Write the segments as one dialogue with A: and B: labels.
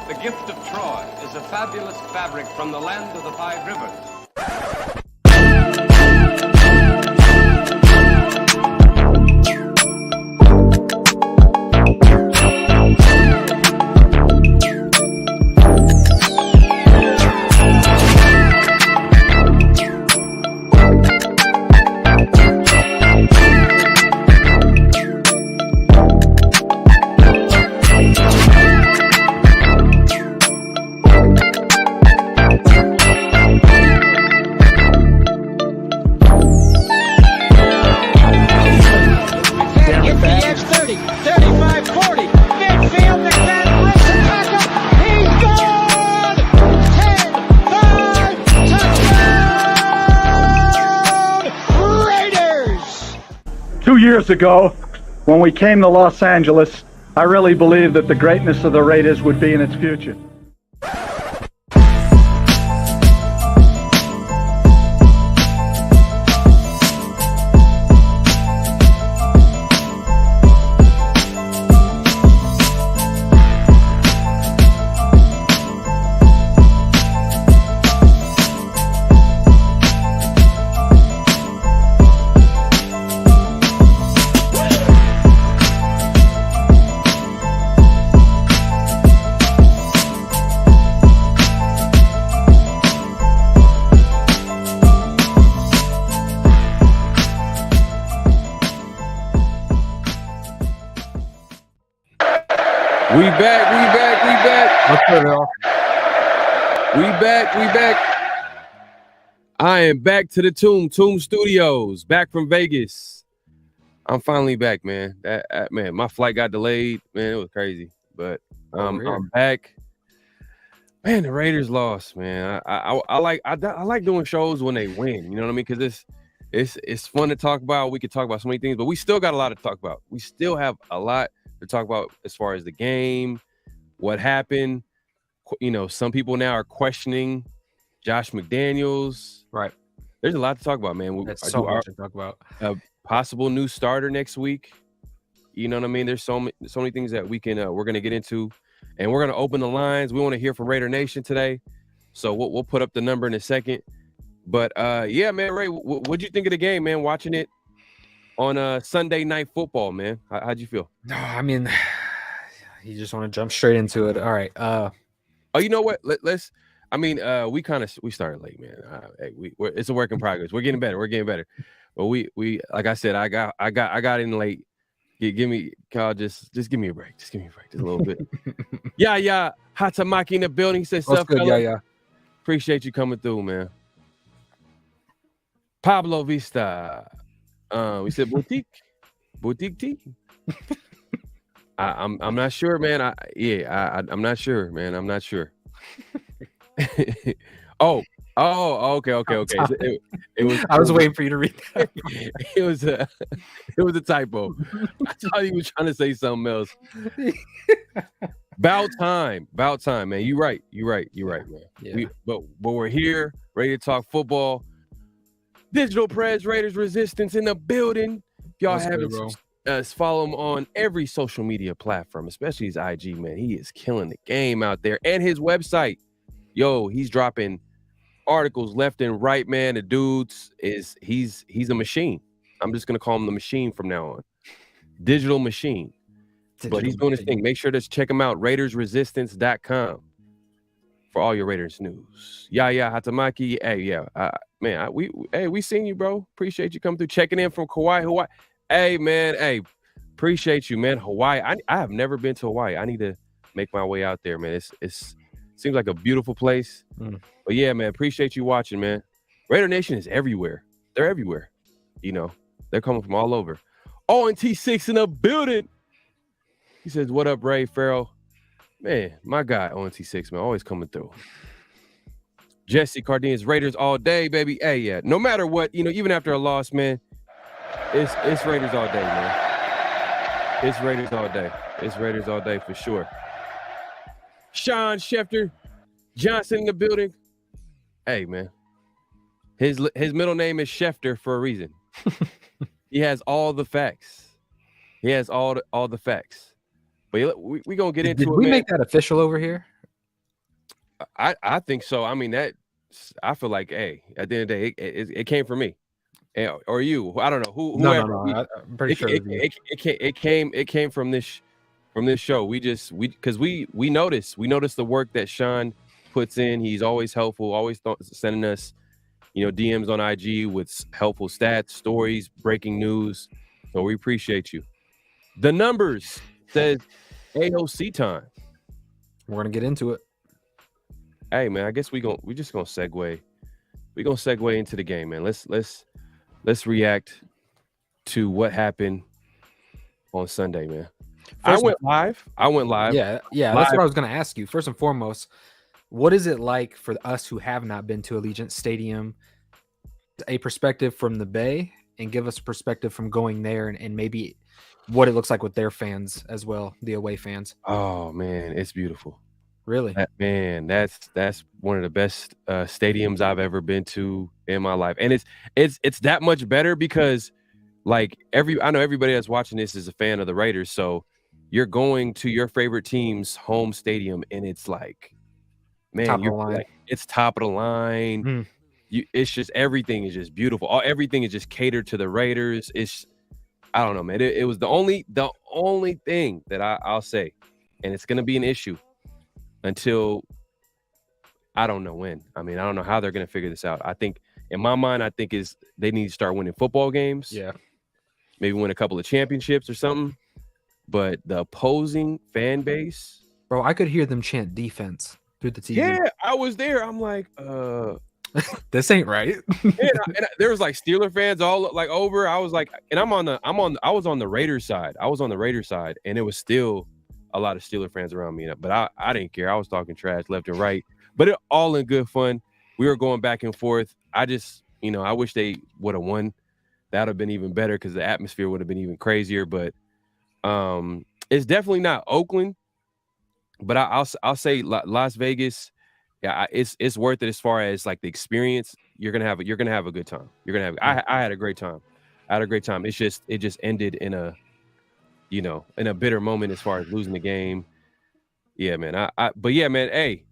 A: The gift of Troy is a fabulous fabric from the land of the five rivers.
B: Years ago, when we came to Los Angeles, I really believed that the greatness of the Raiders would be in its future.
C: We back. I am back to the Tomb Studios, back from Vegas. I'm finally back, man. Man, my flight got delayed. Man, it was crazy, but I'm back. Man, the Raiders lost, man. I like doing shows when they win. You know what I mean? Because it's fun to talk about. We could talk about so many things, but we still got a lot to talk about. We still have a lot to talk about as far as the game, what happened. You know, some people now are questioning Josh McDaniels.
D: Right.
C: There's a lot to talk about, man.
D: That's so much to talk about.
C: A possible new starter next week. You know what I mean? There's so many things that we're gonna get into, and we're gonna open the lines. We want to hear from Raider Nation today, so we'll put up the number in a second. But yeah, man, Ray, what'd you think of the game, man? Watching it on Sunday Night Football, man. How'd you feel?
D: No, I mean, you just want to jump straight into it. All right.
C: Oh, you know what? Let's. I mean, we started late, man. Hey, it's a work in progress. We're getting better. But we like I said, I got in late. Give me, Kyle, just give me a break. Just give me a break, just a little bit. Yeah. Hatamaki in the building. He says,
D: "What's good, yeah.
C: Appreciate you coming through, man." Pablo Vista. We said boutique tea. I'm not sure, man. I'm not sure, man. I'm not sure. Oh, okay. It was.
D: I was waiting for you to read that.
C: It was a typo. I thought he was trying to say something else. About time, man. You're right, man.
D: Yeah.
C: But we're here, ready to talk football. Digital Prez Raiders Resistance in the building. If y'all haven't follow him on every social media platform, especially his IG, man. He is killing the game out there. And his website. Yo, he's dropping articles left and right, man. The dude's he's a machine. I'm just gonna call him the machine from now on. Digital machine. But he's doing his thing. Make sure to check him out. RaidersResistance.com for all your Raiders news. Yeah, Hatamaki. Hey, yeah. Man, we seen you, bro. Appreciate you coming through, checking in from Hawaii. Hey, man. Hey, appreciate you, man. Hawaii. I have never been to Hawaii. I need to make my way out there, man. It seems like a beautiful place. But yeah, man, appreciate you watching, man. Raider Nation is everywhere. They're everywhere. You know, they're coming from all over. Oh, and T6 in the building. He says, "What up, Ray Farrell?" Man, my guy, ONT6, man, always coming through. Jesse Cardenas, Raiders all day, baby. Hey, yeah, no matter what, you know, even after a loss, man, it's Raiders all day, man. It's Raiders all day. It's Raiders all day for sure. Sean Schefter Johnson in the building. Hey, man, his middle name is Schefter for a reason. He has all the facts. He has all the facts. But we gonna get into it.
D: Did we
C: man.
D: make that official over here?
C: I think so. I mean, I feel like, hey, at the end of the day, it came from me, or you. I don't know whoever.
D: No. I'm pretty sure
C: It came from this show. Because we noticed the work that Sean puts in. He's always helpful, always sending us, DMs on IG with helpful stats, stories, breaking news. So we appreciate you. The numbers says AOC time.
D: We're gonna get into it.
C: Hey man, I guess we just gonna segue. We're gonna segue into the game, man. Let's react to what happened on Sunday, man. I went live.
D: Yeah, that's what I was gonna ask you. First and foremost, what is it like for us who have not been to Allegiant Stadium? A perspective from the Bay, and give us a perspective from going there, and maybe what it looks like with their fans as well, the away fans.
C: Oh man, it's beautiful.
D: Really?
C: That's one of the best stadiums I've ever been to in my life, and it's that much better because, like, I know everybody that's watching this is a fan of the Raiders, so you're going to your favorite team's home stadium, and it's like, man, it's top of the line. It's just everything is just beautiful. Everything is just catered to the Raiders. I don't know, man. It was the only thing that I'll say, and it's gonna be an issue until I don't know when. I mean, I don't know how they're gonna figure this out. I think in my mind, is they need to start winning football games.
D: Yeah,
C: maybe win a couple of championships or something. But the opposing fan base,
D: bro, I could hear them chant defense through the TV.
C: Yeah, I was there. I'm like,
D: this ain't right.
C: and there was like Steeler fans all like over. I was like, and I was on the Raiders side. And it was still a lot of Steeler fans around me. But I didn't care. I was talking trash left and right. But it all in good fun. We were going back and forth. I just, I wish they would have won. That would have been even better because the atmosphere would have been even crazier. But it's definitely not Oakland. But I'll say Las Vegas. Yeah, it's worth it as far as like the experience. You're gonna have a good time. I had a great time. It just ended in a bitter moment as far as losing the game. Yeah, man. But yeah, man. Hey,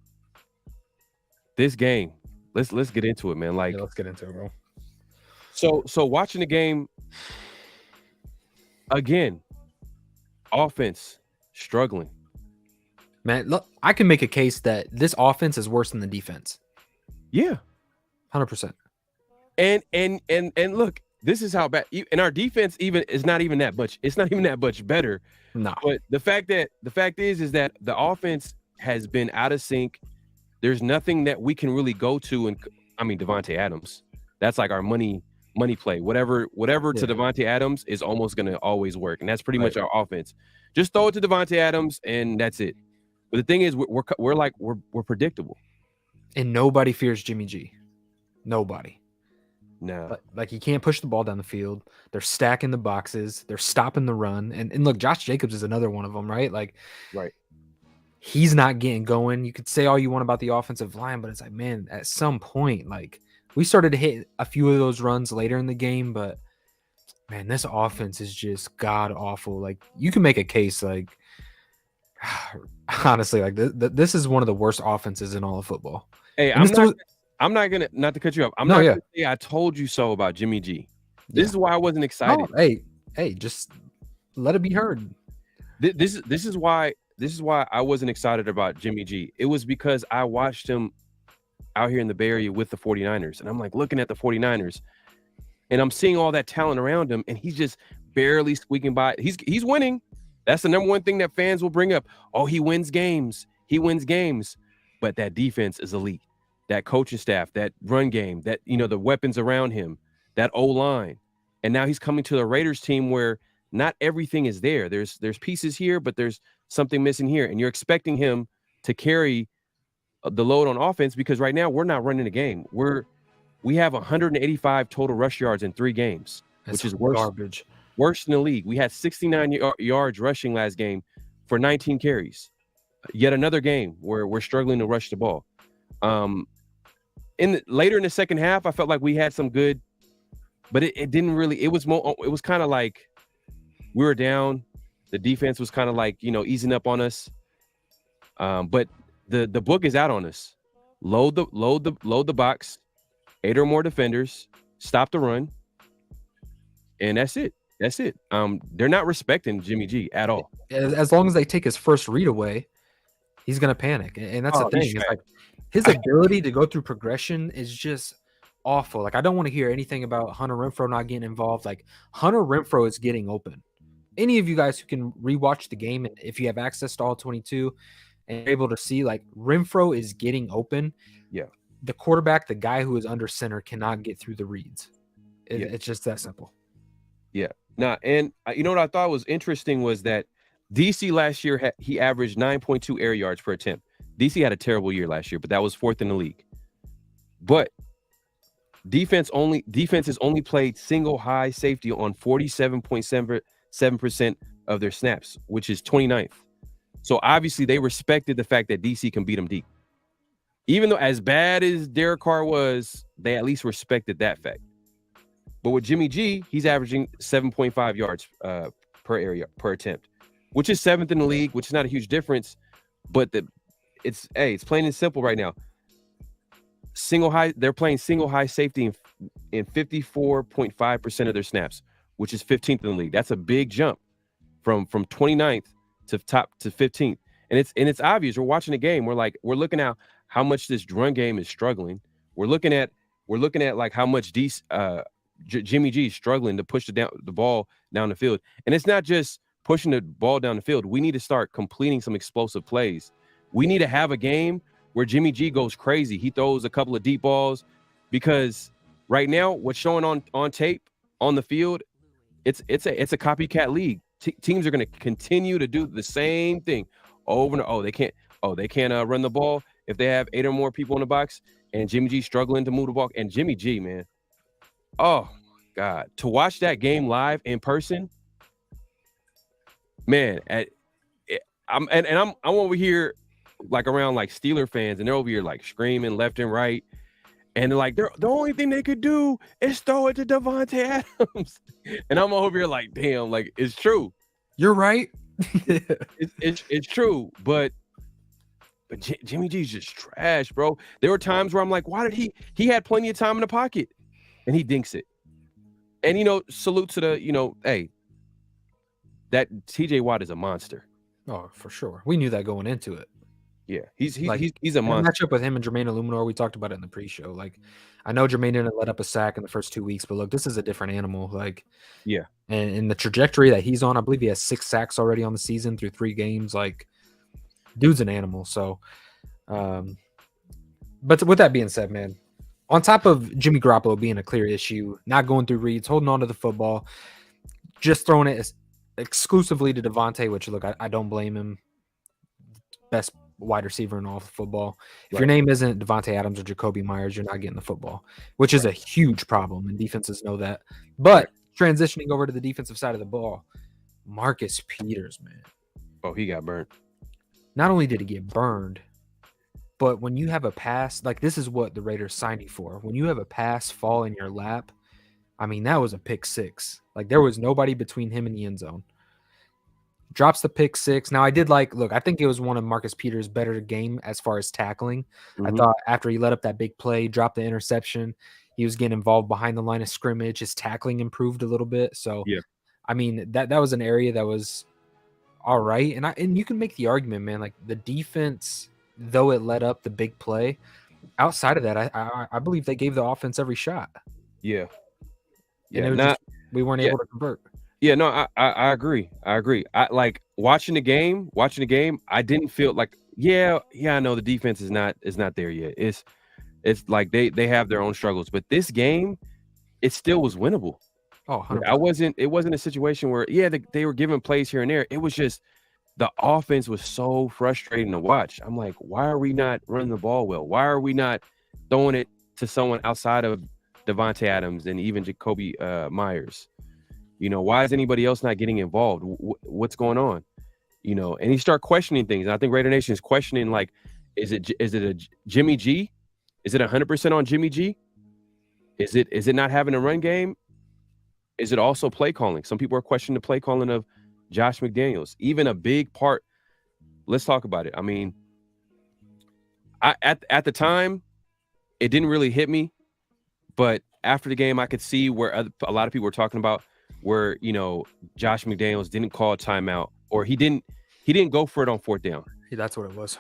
C: this game. Let's get into it, man. Like,
D: let's get into it, bro.
C: So watching the game again, offense struggling.
D: Man, look, I can make a case that this offense is worse than the defense.
C: Yeah,
D: 100%.
C: And look, this is how bad. And our defense is not even that much. It's not even that much better.
D: No.
C: But the fact is that the offense has been out of sync. There's nothing that we can really go to. And I mean, Davante Adams. That's like our money play. Whatever to Davante Adams is almost gonna always work, and that's pretty much our offense. Just throw it to Davante Adams, and that's it. But the thing is, we're predictable,
D: and nobody fears Jimmy G. Nobody.
C: No,
D: like you can't push the ball down the field. They're stacking the boxes. They're stopping the run. And look, Josh Jacobs is another one of them, right? Like,
C: right.
D: He's not getting going. You could say all you want about the offensive line, but it's like, man, at some point, like we started to hit a few of those runs later in the game, but man, this offense is just god awful. Like you can make a case, like honestly, like this is one of the worst offenses in all of football.
C: Hey, I'm not gonna not to cut you off. I'm not gonna say I told you so about Jimmy G. This is why I wasn't excited.
D: Oh, hey, just let it be heard.
C: This is why I wasn't excited about Jimmy G. It was because I watched him out here in the Bay Area with the 49ers, and I'm like looking at the 49ers, and I'm seeing all that talent around him, and he's just barely squeaking by. He's winning. That's the number one thing that fans will bring up. Oh, he wins games. But that defense is elite. That coaching staff, that run game, that the weapons around him, that O-line. And now he's coming to the Raiders team where not everything is there. There's pieces here, but there's something missing here. And you're expecting him to carry the load on offense because right now we're not running the game. We have 185 total rush yards in 3 games, which is worse than the league. We had 69 yards rushing last game for 19 carries. Yet another game where we're struggling to rush the ball. Later in the second half, I felt like we had some good, but it didn't really. It was kind of like we were down. The defense was kind of like easing up on us. But the book is out on us. Load the box, 8 or more defenders, stop the run, and that's it. That's it. They're not respecting Jimmy G at all.
D: As long as they take his first read away, he's gonna panic, and that's the thing. It's like his ability to go through progression is just awful. Like I don't want to hear anything about Hunter Renfrow not getting involved. Like Hunter Renfrow is getting open. Any of you guys who can rewatch the game, and if you have access to all 22 and able to see, like Renfrow is getting open.
C: Yeah,
D: the quarterback, the guy who is under center, cannot get through the reads. It's just that simple.
C: Yeah. Nah, and you know what I thought was interesting was that DC last year he averaged 9.2 air yards per attempt. DC had a terrible year last year, but that was 4th in the league. But defense has only played single high safety on 47.7% of their snaps, which is 29th. So obviously they respected the fact that DC can beat them deep. Even though as bad as Derek Carr was, they at least respected that fact. But with Jimmy G, he's averaging 7.5 yards per attempt, which is 7th in the league, which is not a huge difference. But it's plain and simple right now. They're playing single high safety in 54.5% of their snaps, which is 15th in the league. That's a big jump from 29th to 15th. And it's obvious. We're watching the game. We're looking at how much this run game is struggling. We're looking at like how much Jimmy G is struggling to push the ball down the field. And it's not just pushing the ball down the field. We need to start completing some explosive plays. We need to have a game where Jimmy G goes crazy. He throws a couple of deep balls, because right now what's showing on tape on the field, it's a copycat league. Teams are going to continue to do the same thing over and over. They can't run the ball if they have 8 or more people in the box, and Jimmy G struggling to move the ball. And Jimmy G, man, oh God, to watch that game live in person, man, I'm over here like around like Steeler fans, and they're over here like screaming left and right, and they're like, the only thing they could do is throw it to Davante Adams, and I'm over here like, damn, like it's true.
D: You're right.
C: it's true, but Jimmy G's just trash, bro. There were times where I'm like, why did he had plenty of time in the pocket, and he dinks it. And salute to the hey, that TJ Watt is a monster.
D: Oh, for sure. We knew that going into it.
C: Yeah, he's a monster.
D: Matchup with him and Jermaine Illuminor, we talked about it in the pre-show. Like, I know Jermaine didn't let up a sack in the first 2 weeks, but look, this is a different animal. Like,
C: yeah,
D: and the trajectory that he's on, I believe he has 6 sacks already on the season through 3 games. Like, dude's an animal. So, but with that being said, man, on top of Jimmy Garoppolo being a clear issue, not going through reads, holding on to the football, just throwing it exclusively to Davante, which look, I don't blame him. Best wide receiver in all of football. If your name isn't Davante Adams or Jacoby Myers, you're not getting the football, which is a huge problem, and defenses know that. But transitioning over to the defensive side of the ball, Marcus Peters, man.
C: Oh, he got burned.
D: Not only did he get burned, but when you have a pass, like this is what the Raiders signed you for. When you have a pass fall in your lap, I mean, that was a pick 6. Like there was nobody between him and the end zone. Drops the pick 6. Now I think it was one of Marcus Peters' better game as far as tackling. Mm-hmm. I thought after he let up that big play, dropped the interception, he was getting involved behind the line of scrimmage. His tackling improved a little bit. So, yeah, I mean, that was an area that was all right. And you can make the argument, man, like the defense, though it let up the big play, outside of that, I believe they gave the offense every shot.
C: Yeah.
D: Yeah. We weren't able to convert.
C: Yeah, no, I agree. I like watching the game. I didn't feel like, I know the defense is not there yet. It's like they have their own struggles, but this game, it still was winnable.
D: Oh, 100%.
C: It wasn't a situation where they were giving plays here and there. It was just the offense was so frustrating to watch. I'm like, why are we not running the ball well? Why are we not throwing it to someone outside of Davante Adams and even Jacoby Myers? Why is anybody else not getting involved? What's going on? And you start questioning things. And I think Raider Nation is questioning, like, is it a Jimmy G? Is it 100% on Jimmy G? Is it not having a run game? Is it also play calling? Some people are questioning the play calling of Josh McDaniels. Even a big part. Let's talk about it. I mean, at the time, it didn't really hit me, but after the game, I could see where a lot of people were talking about where, you know, Josh McDaniels didn't call a timeout, or he didn't go for it on 4th down.
D: That's what it was.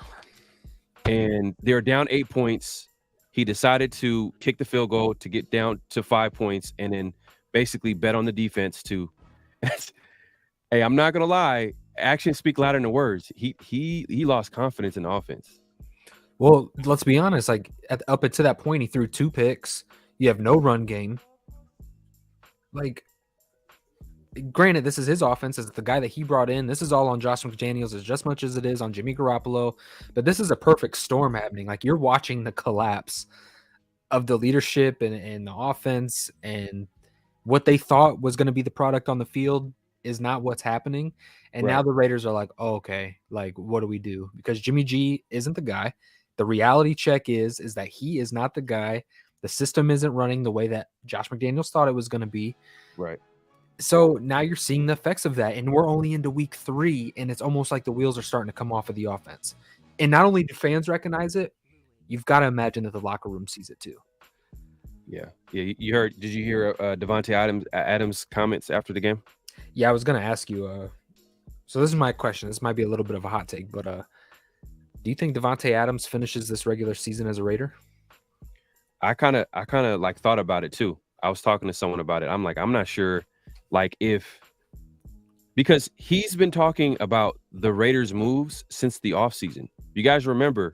C: And they're down 8 points. He decided to kick the field goal to get down to 5 points, and then basically bet on the defense to. Hey, I'm not gonna lie. Actions speak louder than words. He lost confidence in the offense.
D: Well, let's be honest. Like up until that point, he threw 2 picks. You have no run game. Like, granted, this is his offense. It's the guy that he brought in. This is all on Josh McDaniels as much as it is on Jimmy Garoppolo. But this is a perfect storm happening. Like, you're watching the collapse of the leadership and the offense, and what they thought was going to be the product on the field is not what's happening. And now the Raiders are like, oh, okay, like, what do we do? Because Jimmy G isn't the guy. The reality check is that he is not the guy. The system isn't running the way that Josh McDaniels thought it was going to be.
C: Right.
D: So now you're seeing the effects of that, and we're only into week 3, and it's almost like the wheels are starting to come off of the offense. And not only do fans recognize it, you've got to imagine that the locker room sees it too.
C: Yeah. You heard? Did you hear Davante Adams' comments after the game?
D: Yeah, I was going to ask you. So this is my question. This might be a little bit of a hot take, but do you think Davante Adams finishes this regular season as a Raider?
C: I kind of like thought about it too. I was talking to someone about it. I'm like, I'm not sure. Like, because he's been talking about the Raiders' moves since the offseason. You guys remember,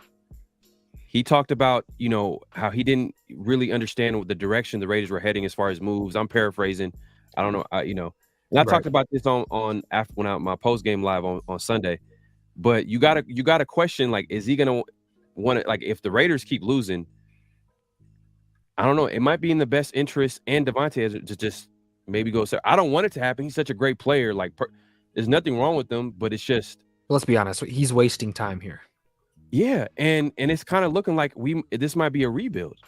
C: he talked about, you know, how he didn't really understand what the direction the Raiders were heading as far as moves. I'm paraphrasing. I don't know, you know. And I talked about this on after when my post game live on Sunday. But you gotta question, like, is he gonna want to, like, if the Raiders keep losing? I don't know. It might be in the best interest and Davante to just maybe go. I don't want it to happen. He's such a great player. Like, there's nothing wrong with him, but it's just.
D: Let's be honest. He's wasting time here.
C: Yeah, and it's kind of looking like this might be a rebuild.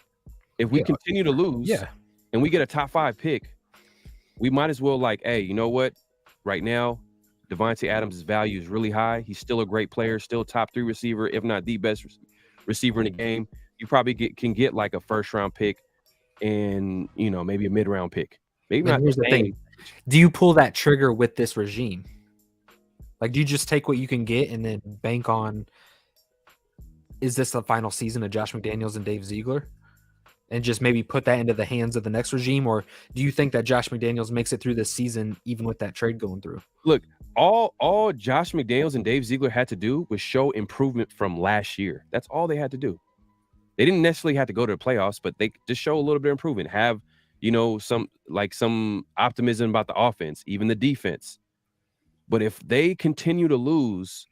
C: If we continue to lose, and we get a top 5 pick, we might as well, like, hey, you know what? Right now, Davante Adams' value is really high. He's still a great player, still top 3 receiver, if not the best receiver in the game. You probably can get like a 1st-round pick and, you know, maybe a mid-round pick. Maybe not.
D: Here's the thing. Do you pull that trigger with this regime? Like, do you just take what you can get and then bank on, is this the final season of Josh McDaniels and Dave Ziegler? And just maybe put that into the hands of the next regime? Or do you think that Josh McDaniels makes it through this season even with that trade going through?
C: Look, all Josh McDaniels and Dave Ziegler had to do was show improvement from last year. That's all they had to do. They didn't necessarily have to go to the playoffs, but they just show a little bit of improvement. Have, you know, some optimism about the offense, even the defense. But if they continue to lose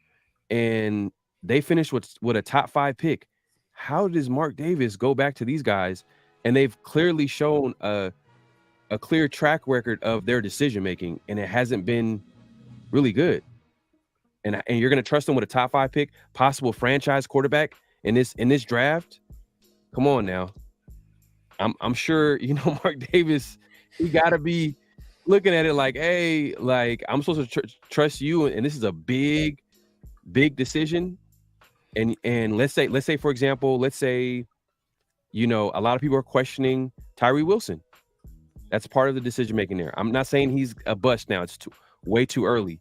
C: and they finish with a top 5 pick, how does Mark Davis go back to these guys? And they've clearly shown a clear track record of their decision making, and it hasn't been really good. And you're going to trust them with a top 5 pick, possible franchise quarterback in this draft? Come on now. I'm sure, you know, Mark Davis, he got to be looking at it like, hey, like, I'm supposed to trust you, and this is a big decision. And let's say for example, you know, a lot of people are questioning Tyree Wilson. That's part of the decision making there. I'm not saying he's a bust now. It's way too early.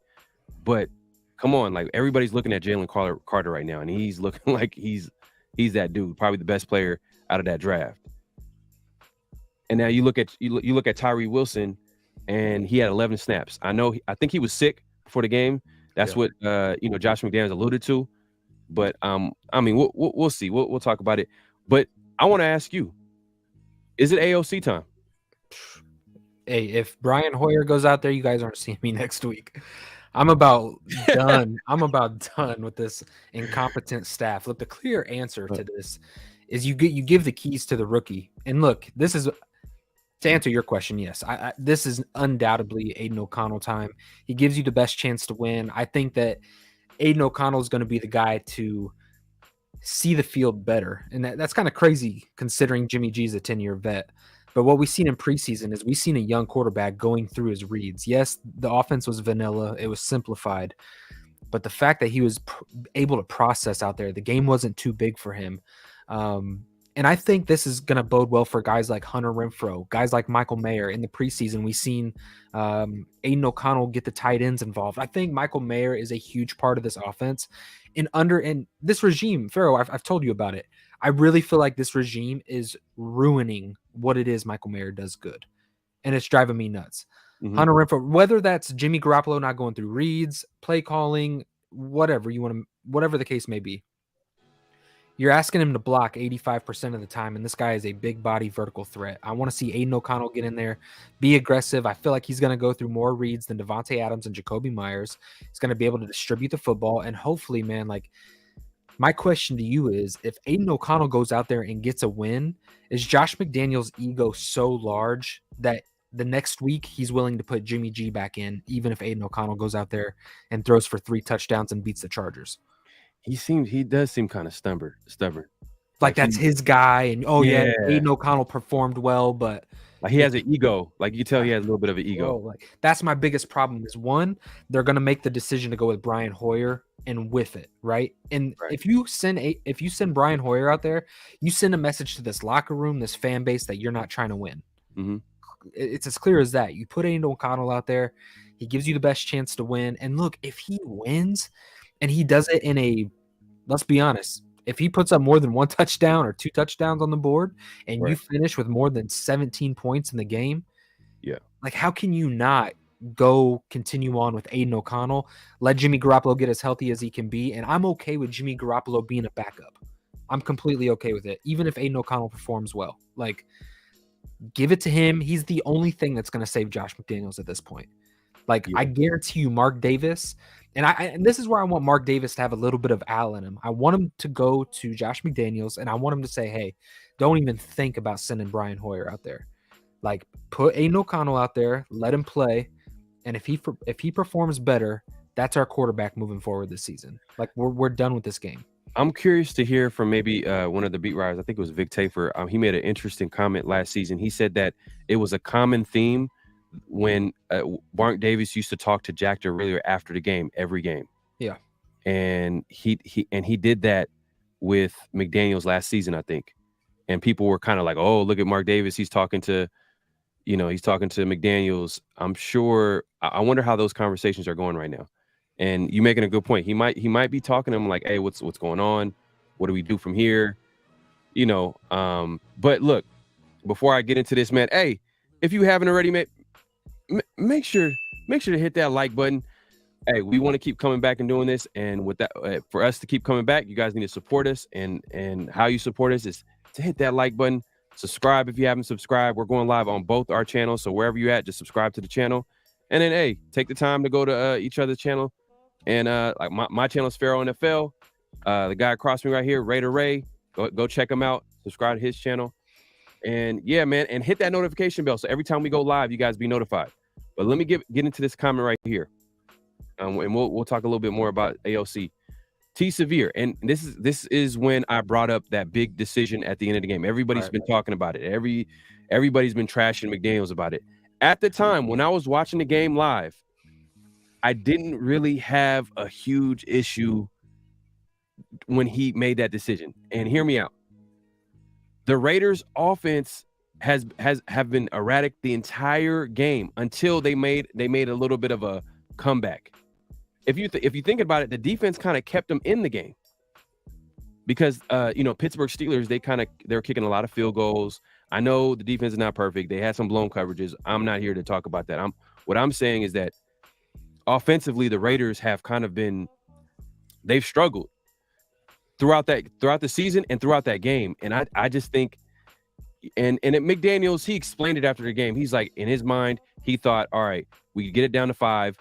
C: But come on, like, everybody's looking at Jalen Carter right now, and he's looking like he's that dude, probably the best player out of that draft. And now you look at Tyree Wilson, and he had 11 snaps. I think he was sick before the game. That's what you know, Josh McDaniels alluded to. But I mean, we'll see. We'll talk about it. But I want to ask you: is it AOC time?
D: Hey, if Brian Hoyer goes out there, you guys aren't seeing me next week. I'm about done. I'm about done with this incompetent staff. Look, the clear answer to this is you give the keys to the rookie. And look, this is to answer your question. Yes, this is undoubtedly Aidan O'Connell time. He gives you the best chance to win. I think that Aidan O'Connell is going to be the guy to see the field better. And that's kind of crazy considering Jimmy G is a 10-year vet. But what we've seen in preseason is we've seen a young quarterback going through his reads. Yes, the offense was vanilla. It was simplified. But the fact that he was able to process out there, the game wasn't too big for him. And I think this is going to bode well for guys like Hunter Renfrow, guys like Michael Mayer. In the preseason, we've seen Aidan O'Connell get the tight ends involved. I think Michael Mayer is a huge part of this offense. And this regime, Pharaoh, I've told you about it. I really feel like this regime is ruining what it is Michael Mayer does good. And it's driving me nuts. Mm-hmm. Hunter Renfrow, whether that's Jimmy Garoppolo not going through reads, play calling, whatever the case may be. You're asking him to block 85% of the time, and this guy is a big body vertical threat. I want to see Aidan O'Connell get in there, be aggressive. I feel like he's going to go through more reads than Davante Adams and Jacoby Myers. He's going to be able to distribute the football, and hopefully, man, like, my question to you is, if Aidan O'Connell goes out there and gets a win, is Josh McDaniels' ego so large that the next week he's willing to put Jimmy G back in, even if Aidan O'Connell goes out there and throws for 3 touchdowns and beats the Chargers?
C: He does seem kind of stubborn.
D: Like that's his guy, and Aidan O'Connell performed well, but
C: like he has an ego. Like you tell he has a little bit of an ego.
D: Like that's my biggest problem is, one, they're gonna make the decision to go with Brian Hoyer and with it, right? And if you send Brian Hoyer out there, you send a message to this locker room, this fan base, that you're not trying to win.
C: Mm-hmm.
D: It's as clear as that. You put Aidan O'Connell out there, he gives you the best chance to win. And look, if he wins and he does it in a, let's be honest, if he puts up more than 1 touchdown or 2 touchdowns on the board and you finish with more than 17 points in the game, like how can you not continue on with Aidan O'Connell, let Jimmy Garoppolo get as healthy as he can be? And I'm okay with Jimmy Garoppolo being a backup. I'm completely okay with it, even if Aidan O'Connell performs well. Like, give it to him. He's the only thing that's going to save Josh McDaniels at this point. Like, I guarantee you Mark Davis, and this is where I want Mark Davis to have a little bit of Al in him. I want him to go to Josh McDaniels, and I want him to say, hey, don't even think about sending Brian Hoyer out there. Like, put Aidan O'Connell out there, let him play, and if he performs better, that's our quarterback moving forward this season. Like, we're done with this game.
C: I'm curious to hear from maybe one of the beat writers. I think it was Vic Tafer. He made an interesting comment last season. He said that it was a common theme when Mark Davis used to talk to Jack Del Rio after the game, every game.
D: Yeah.
C: And he did that with McDaniels last season, I think. And people were kind of like, oh, look at Mark Davis. He's talking to McDaniels. I'm sure. I wonder how those conversations are going right now. And you making a good point. He might be talking to him like, hey, what's going on? What do we do from here? But look, before I get into this, man, hey, if you haven't already, make sure to hit that like button. Hey, we want to keep coming back and doing this. And with that, for us to keep coming back, you guys need to support us. And how you support us is to hit that like button. Subscribe if you haven't subscribed. We're going live on both our channels. So wherever you're at, just subscribe to the channel. And then, hey, take the time to go to each other's channel. And like my channel is PharoahNFL. The guy across from me right here, Raider Ray, go check him out. Subscribe to his channel. And yeah, man, and hit that notification bell so every time we go live, you guys be notified. But let me get into this comment right here. And we'll talk a little bit more about AOC. T Severe. And this is when I brought up that big decision at the end of the game. Everybody's been talking about it. Everybody's been trashing McDaniels about it. At the time when I was watching the game live, I didn't really have a huge issue when he made that decision. And hear me out. The Raiders offense have been erratic the entire game until they made a little bit of a comeback. If you think about it, the defense kind of kept them in the game because Pittsburgh Steelers, they're kicking a lot of field goals. I know the defense is not perfect. They had some blown coverages. I'm not here to talk about that. What I'm saying is that offensively, the Raiders have they've struggled throughout the season and throughout that game. And I just think, and McDaniels, he explained it after the game. He's like, in his mind, he thought, all right, we could get it down to 5.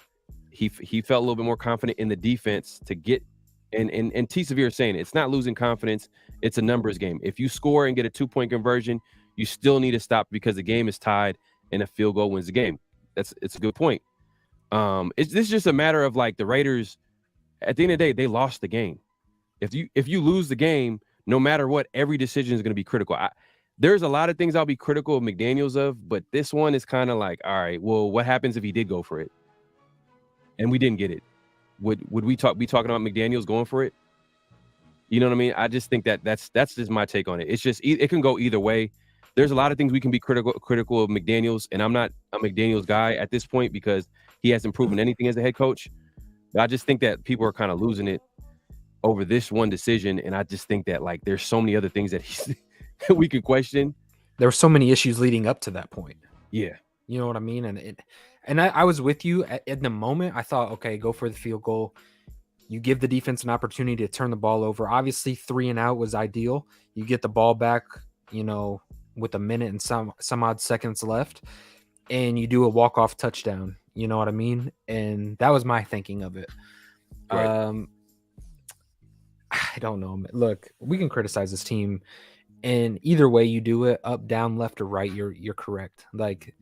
C: He felt a little bit more confident in the defense to get, and T Severe is saying it's not losing confidence. It's a numbers game. If you score and get a 2-point conversion, you still need to stop because the game is tied and a field goal wins the game. It's a good point. This is just a matter of like the Raiders, at the end of the day, they lost the game. If you lose the game, no matter what, every decision is going to be critical. There's a lot of things I'll be critical of McDaniels of, but this one is kind of like, all right, well, what happens if he did go for it? And we didn't get it. would we be talking about McDaniels going for it? You know what I mean? I just think that's just my take on it. It's just it can go either way. There's a lot of things we can be critical of McDaniels, and I'm not a McDaniels guy at this point because he hasn't proven anything as a head coach. But I just think that people are kind of losing it over this one decision, and I just think that like there's so many other things that we could question.
D: There were so many issues leading up to that point.
C: Yeah,
D: you know what I mean. And I was with you at the moment. I thought, okay, go for the field goal. You give the defense an opportunity to turn the ball over. Obviously, 3 and out was ideal. You get the ball back, with a minute and some odd seconds left, and you do a walk-off touchdown. You know what I mean? And that was my thinking of it. Right. I don't know. Look, we can criticize this team, and either way you do it, up, down, left, or right, you're correct. Like,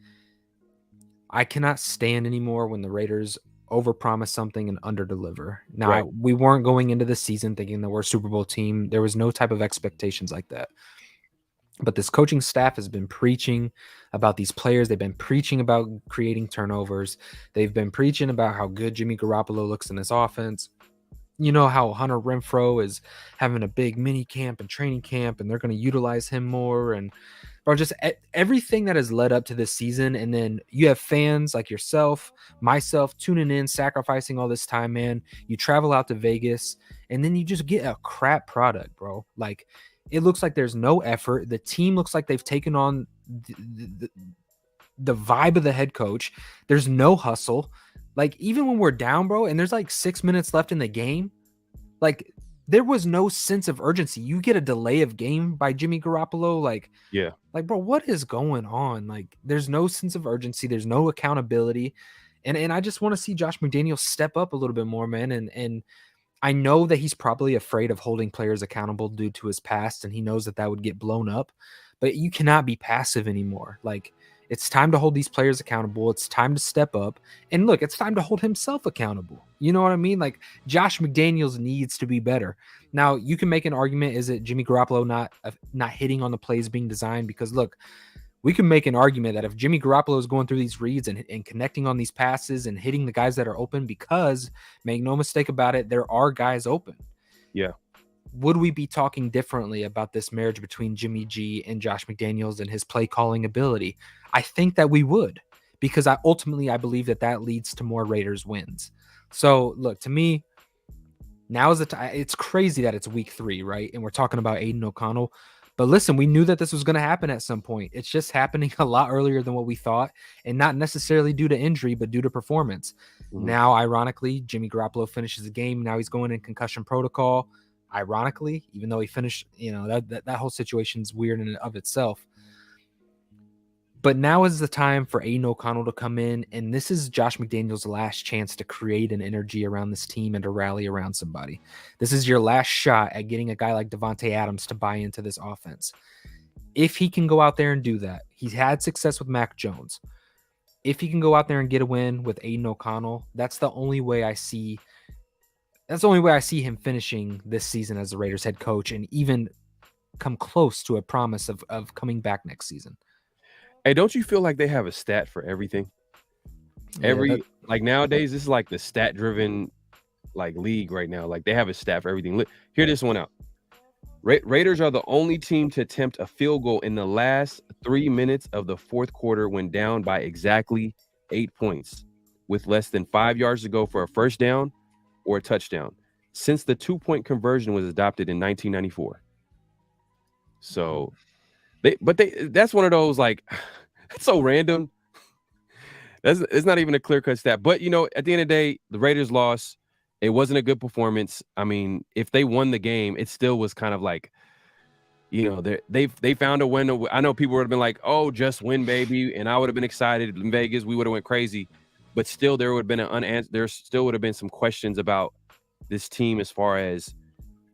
D: I cannot stand anymore when the Raiders overpromise something and underdeliver. Now, right. We weren't going into the season thinking that we're a Super Bowl team. There was no type of expectations like that. But this coaching staff has been preaching about these players. They've been preaching about creating turnovers. They've been preaching about how good Jimmy Garoppolo looks in this offense. You know how Hunter Renfrow is having a big mini camp and training camp, and they're going to utilize him more. And just everything that has led up to this season. And then you have fans like yourself, myself, tuning in, sacrificing all this time, man. You travel out to Vegas, and then you just get a crap product, bro. Like, it looks like there's no effort. The team looks like they've taken on the vibe of the head coach. There's no hustle. Like, even when we're down, bro, and there's like 6 minutes left in the game, like, there was no sense of urgency. You get a delay of game by Jimmy Garoppolo. Like, yeah. Like, bro, what is going on? Like, there's no sense of urgency. There's no accountability. And I just want to see Josh McDaniels step up a little bit more, man. And I know that he's probably afraid of holding players accountable due to his past, and he knows that would get blown up. But you cannot be passive anymore. Like, it's time to hold these players accountable. It's time to step up. And look, it's time to hold himself accountable. You know what I mean? Like, Josh McDaniels needs to be better. Now, you can make an argument, is it Jimmy Garoppolo not hitting on the plays being designed? Because, look, we can make an argument that if Jimmy Garoppolo is going through these reads and connecting on these passes and hitting the guys that are open, because, make no mistake about it, there are guys open.
C: Yeah.
D: Would we be talking differently about this marriage between Jimmy G and Josh McDaniels and his play calling ability? I think that we would, because I believe that leads to more Raiders wins. So, look, to me, now is the time. It's crazy that it's week 3, right? And we're talking about Aidan O'Connell. But listen, we knew that this was going to happen at some point. It's just happening a lot earlier than what we thought, and not necessarily due to injury, but due to performance. Mm-hmm. Now, ironically, Jimmy Garoppolo finishes the game. Now he's going in concussion protocol. Ironically, even though he finished, that whole situation is weird in and of itself. But now is the time for Aidan O'Connell to come in, and this is Josh McDaniels' last chance to create an energy around this team and to rally around somebody. This is your last shot at getting a guy like Davante Adams to buy into this offense. If he can go out there and do that, he's had success with Mac Jones. If he can go out there and get a win with Aidan O'Connell, that's the only way I see him finishing this season as the Raiders head coach and even come close to a promise of coming back next season.
C: Hey, don't you feel like they have a stat for everything? Like nowadays, this is like the stat-driven like league right now. Like, they have a stat for everything. Hear this one out. Raiders are the only team to attempt a field goal in the last 3 minutes of the fourth quarter when down by exactly 8 points, with less than 5 yards to go for a first down or a touchdown, since the 2-point conversion was adopted in 1994. So, that's one of those, like, it's so random. It's not even a clear-cut stat. But, at the end of the day, the Raiders lost. It wasn't a good performance. I mean, if they won the game, it still was kind of like, they found a win. I know people would have been like, oh, just win, baby. And I would have been excited. In Vegas, we would have went crazy. But still, there would have been some questions about this team as far as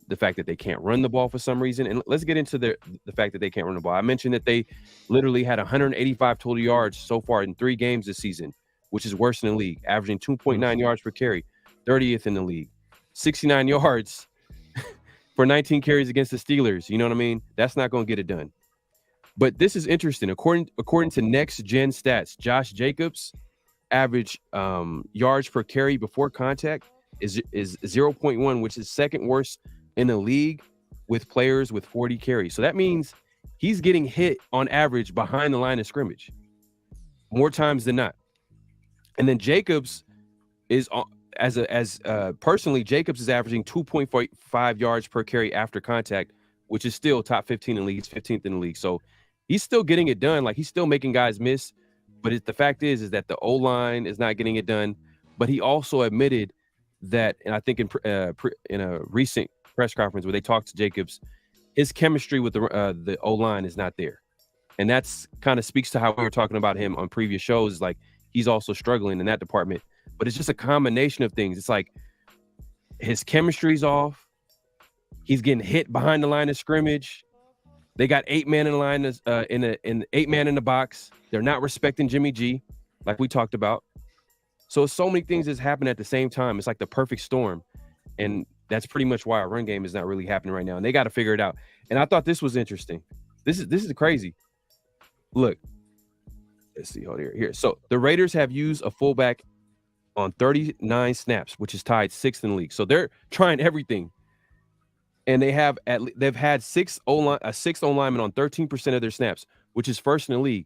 C: the fact that they can't run the ball for some reason. And let's get into the fact that they can't run the ball. I mentioned that they literally had 185 total yards so far in 3 games this season, which is worse than the league, averaging 2.9 yards per carry, 30th in the league, 69 yards for 19 carries against the Steelers. You know what I mean? That's not going to get it done. But this is interesting. According to Next Gen Stats, Josh Jacobs' average yards per carry before contact is 0.1, which is second worst in the league with players with 40 carries. So that means he's getting hit on average behind the line of scrimmage more times than not. And then Jacobs is personally, Jacobs is averaging 2.5 yards per carry after contact, which is still top 15 in the league. He's 15th in the league. So he's still getting it done. Like, he's still making guys miss. But the fact is that the O-line is not getting it done. But he also admitted that, and I think in a recent press conference where they talked to Jacobs, his chemistry with the O-line is not there. And that's kind of speaks to how we were talking about him on previous shows. Like, he's also struggling in that department. But it's just a combination of things. It's like his chemistry's off. He's getting hit behind the line of scrimmage. They got 8 man in the line, in 8 man in the box. They're not respecting Jimmy G, like we talked about. So many things that's happening at the same time. It's like the perfect storm. And that's pretty much why our run game is not really happening right now. And they got to figure it out. And I thought this was interesting. This is crazy. Look, let's see. Hold here. So the Raiders have used a fullback on 39 snaps, which is tied 6th in the league. So they're trying everything. And they've had a sixth O-lineman on 13% of their snaps, which is first in the league.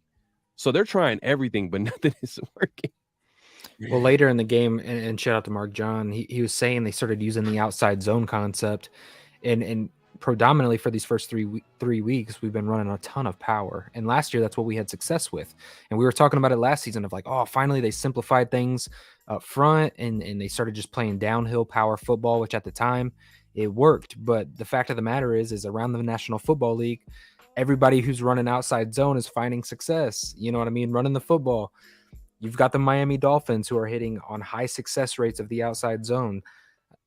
C: So they're trying everything, but nothing is working.
D: Well, later in the game, and shout out to Mark John, he was saying they started using the outside zone concept, and predominantly for these first three weeks, we've been running a ton of power. And last year, that's what we had success with. And we were talking about it last season of like, oh, finally they simplified things up front, and they started just playing downhill power football, which at the time it worked. But the fact of the matter is around the National Football League, everybody who's running outside zone is finding success. You know what I mean? Running the football. You've got the Miami Dolphins who are hitting on high success rates of the outside zone.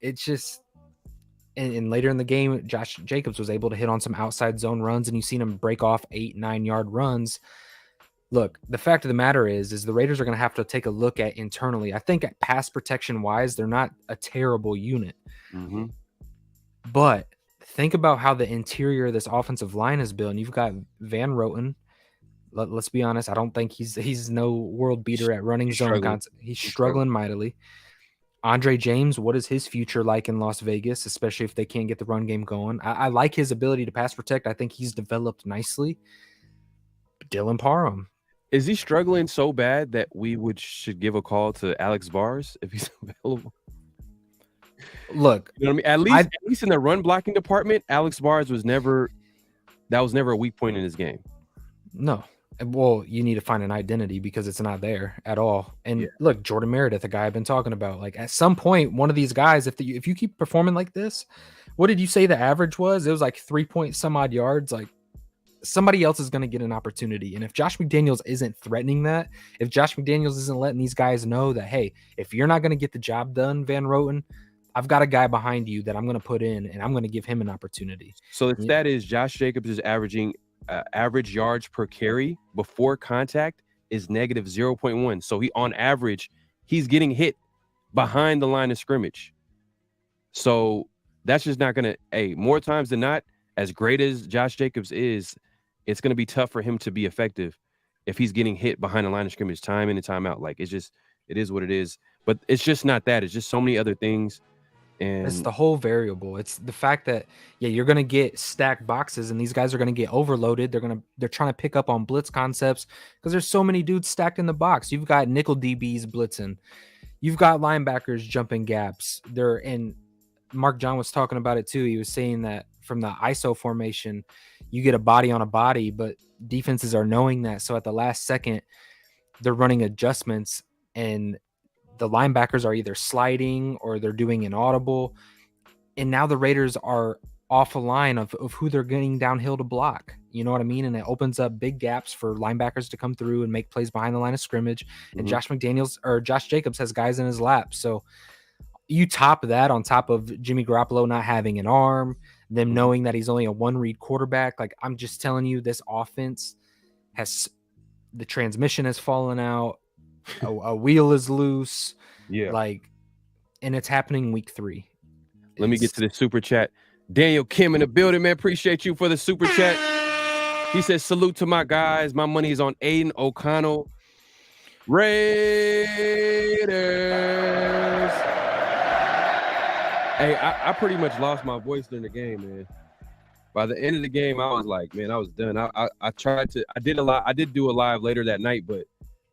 D: It's just, and later in the game, Josh Jacobs was able to hit on some outside zone runs, and you've seen him break off 8-9 yard runs. Look, the fact of the matter is the Raiders are going to have to take a look at internally. I think at pass protection wise, they're not a terrible unit. Mm-hmm. But think about how the interior of this offensive line is built. And you've got Van Roten. Let's be honest. I don't think he's no world beater at running zone concept. He's struggling mightily. Andre James, what is his future like in Las Vegas, especially if they can't get the run game going? I like his ability to pass protect. I think he's developed nicely. But Dylan Parham.
C: Is he struggling so bad that we should give a call to Alex Bars if he's available?
D: Look,
C: you know what I mean? At least in the run blocking department, Alex Bars was never a weak point in his game.
D: No. Well, you need to find an identity because it's not there at all. And look, Jordan Meredith, a guy I've been talking about, like at some point, one of these guys, if you keep performing like this, what did you say the average was? It was like 3 point some odd yards. Like somebody else is going to get an opportunity. And if Josh McDaniels isn't threatening that, if Josh McDaniels isn't letting these guys know that, hey, if you're not going to get the job done, Van Roten, I've got a guy behind you that I'm going to put in, and I'm going to give him an opportunity.
C: So the stat is Josh Jacobs is averaging average yards per carry before contact is negative 0.1. So on average, he's getting hit behind the line of scrimmage. So that's just not going to, more times than not, as great as Josh Jacobs is, it's going to be tough for him to be effective if he's getting hit behind the line of scrimmage time in and time out. Like it is what it is. But it's just not that. It's just so many other things. And
D: it's the whole variable. It's the fact that you're going to get stacked boxes, and these guys are going to get overloaded. They're trying to pick up on blitz concepts because there's so many dudes stacked in the box. You've got nickel DBs blitzing. You've got linebackers jumping gaps. And Mark John was talking about it too. He was saying that from the ISO formation, you get a body on a body, but defenses are knowing that. So at the last second, they're running adjustments, and the linebackers are either sliding or they're doing an audible. And now the Raiders are off a line of who they're getting downhill to block. You know what I mean? And it opens up big gaps for linebackers to come through and make plays behind the line of scrimmage. And Josh Jacobs has guys in his lap. So you top that on top of Jimmy Garoppolo not having an arm, them knowing that he's only a one-read quarterback. Like, I'm just telling you, this offense the transmission has fallen out. A wheel is loose. And it's happening week 3.
C: Let me get to the super chat. Daniel Kim in the building, man. Appreciate you for the super chat. He says, salute to my guys. My money is on Aidan O'Connell. Raiders. Hey, I pretty much lost my voice during the game, man. By the end of the game, I was like, man, I was done. I tried to, I did do a live later that night, but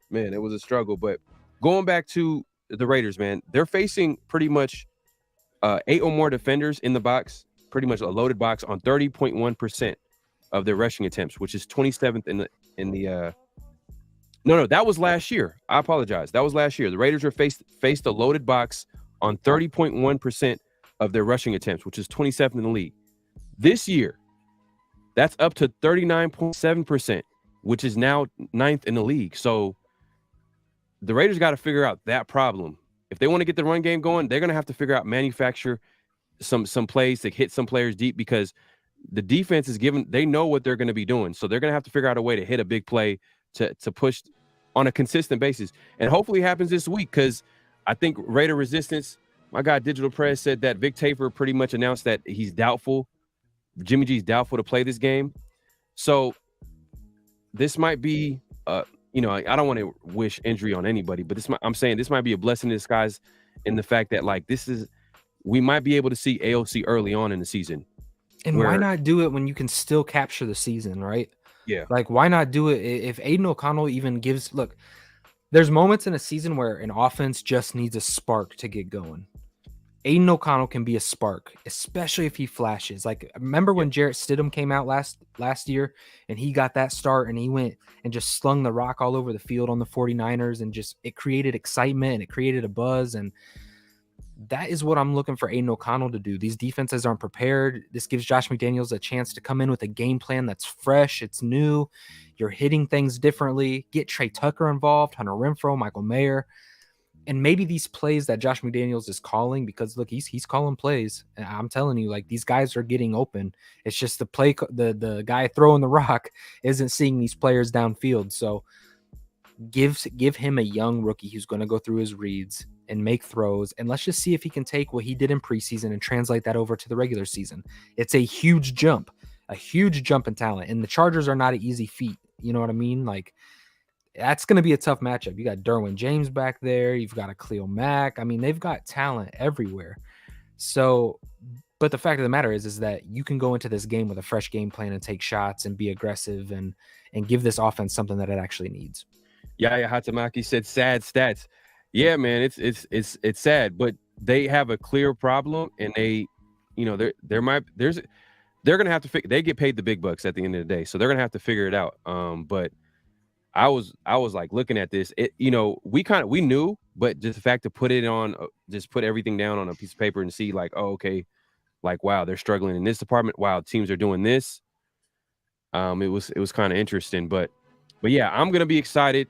C: man, it was a struggle. But going back to the Raiders, man, they're facing pretty much 8 or more defenders in the box, pretty much a loaded box on 30.1% of their rushing attempts, which is 27th in the No, that was last year. I apologize. That was last year. The Raiders were faced a loaded box on 30.1% of their rushing attempts, which is 27th in the league. This year, that's up to 39.7%, which is now 9th in the league. So the Raiders got to figure out that problem. If they want to get the run game going, they're going to have to figure out manufacture some plays to hit some players deep, because the defense is given, they know what they're going to be doing. So they're going to have to figure out a way to hit a big play to push on a consistent basis. And hopefully it happens this week, because I think Raider resistance, my guy Digital Press said that Vic Tafur pretty much announced that he's doubtful. Jimmy G's doubtful to play this game. So this might be, I don't want to wish injury on anybody, but I'm saying this might be a blessing in disguise in the fact that, like, we might be able to see AOC early on in the season.
D: And why not do it when you can still capture the season, right?
C: Yeah.
D: Like, why not do it if Aidan O'Connell even gives, look, there's moments in a season where an offense just needs a spark to get going. Aidan O'Connell can be a spark, especially if he flashes. Like, remember when Jarrett Stidham came out last year and he got that start and he went and just slung the rock all over the field on the 49ers, and just it created excitement and it created a buzz. And that is what I'm looking for Aidan O'Connell to do. These defenses aren't prepared. This gives Josh McDaniels a chance to come in with a game plan that's fresh. It's new. You're hitting things differently. Get Trey Tucker involved, Hunter Renfrow, Michael Mayer. And maybe these plays that Josh McDaniels is calling, because look, he's calling plays. And I'm telling you, like, these guys are getting open. It's just the guy throwing the rock isn't seeing these players downfield. So give him a young rookie who's going to go through his reads and make throws. And let's just see if he can take what he did in preseason and translate that over to the regular season. It's a huge jump in talent. And the Chargers are not an easy feat. You know what I mean? Like, that's going to be a tough matchup. You got Derwin James back there. You've got a Khalil Mack. I mean, they've got talent everywhere. So, but the fact of the matter is that you can go into this game with a fresh game plan and take shots and be aggressive and give this offense something that it actually needs.
C: Yaya Hatamaki said sad stats. Yeah, man, it's sad, but they have a clear problem, and they're going to have to figure. They get paid the big bucks at the end of the day, so they're going to have to figure it out. But I was like looking at this. We knew, but just the fact to put it on, just put everything down on a piece of paper and see, like, oh, okay, like, wow, they're struggling in this department. Wow, teams are doing this. It was kind of interesting, but yeah, I'm gonna be excited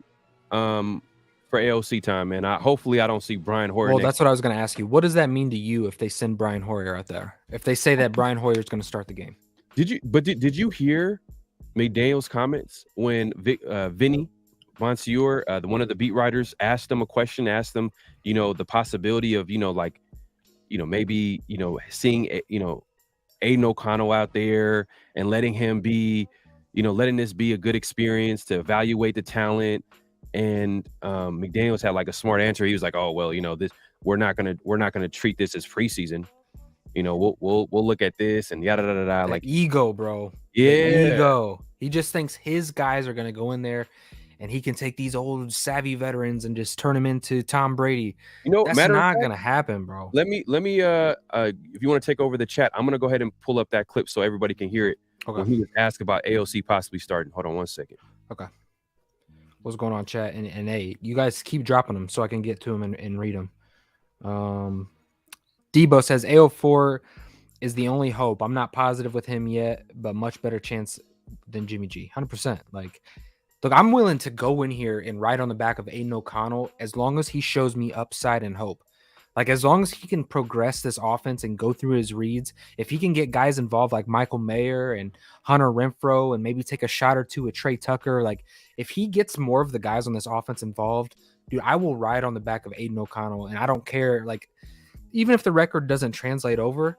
C: for AOC time, man. Hopefully I don't see Brian Hoyer.
D: Well, that's what I was gonna ask you. What does that mean to you if they send Brian Hoyer out there? If they say that Brian Hoyer is gonna start the game?
C: Did you hear McDaniels' comments when Vinny Monsieur, one of the beat writers, asked them a question, asked them, the possibility of, maybe, seeing, Aidan O'Connell out there and letting him be, letting this be a good experience to evaluate the talent. And McDaniels had like a smart answer. He was like, oh, well, this, we're not gonna treat this as preseason. We'll look at this and yada yada yada. Like
D: ego, bro.
C: Yeah,
D: ego. He just thinks his guys are gonna go in there and he can take these old savvy veterans and just turn them into Tom Brady. That's not gonna happen, bro.
C: Let me if you want to take over the chat, I'm gonna go ahead and pull up that clip so everybody can hear it. Okay. When he was asked about AOC possibly starting. Hold on one second.
D: Okay. What's going on, chat? And hey, you guys keep dropping them so I can get to them and read them. Debo says AO4 is the only hope. I'm not positive with him yet, but much better chance than Jimmy G. 100%. Like, look, I'm willing to go in here and ride on the back of Aidan O'Connell as long as he shows me upside and hope. Like, as long as he can progress this offense and go through his reads, if he can get guys involved like Michael Mayer and Hunter Renfrow and maybe take a shot or two with Trey Tucker, like, if he gets more of the guys on this offense involved, dude, I will ride on the back of Aidan O'Connell, and I don't care. Like, even if the record doesn't translate over,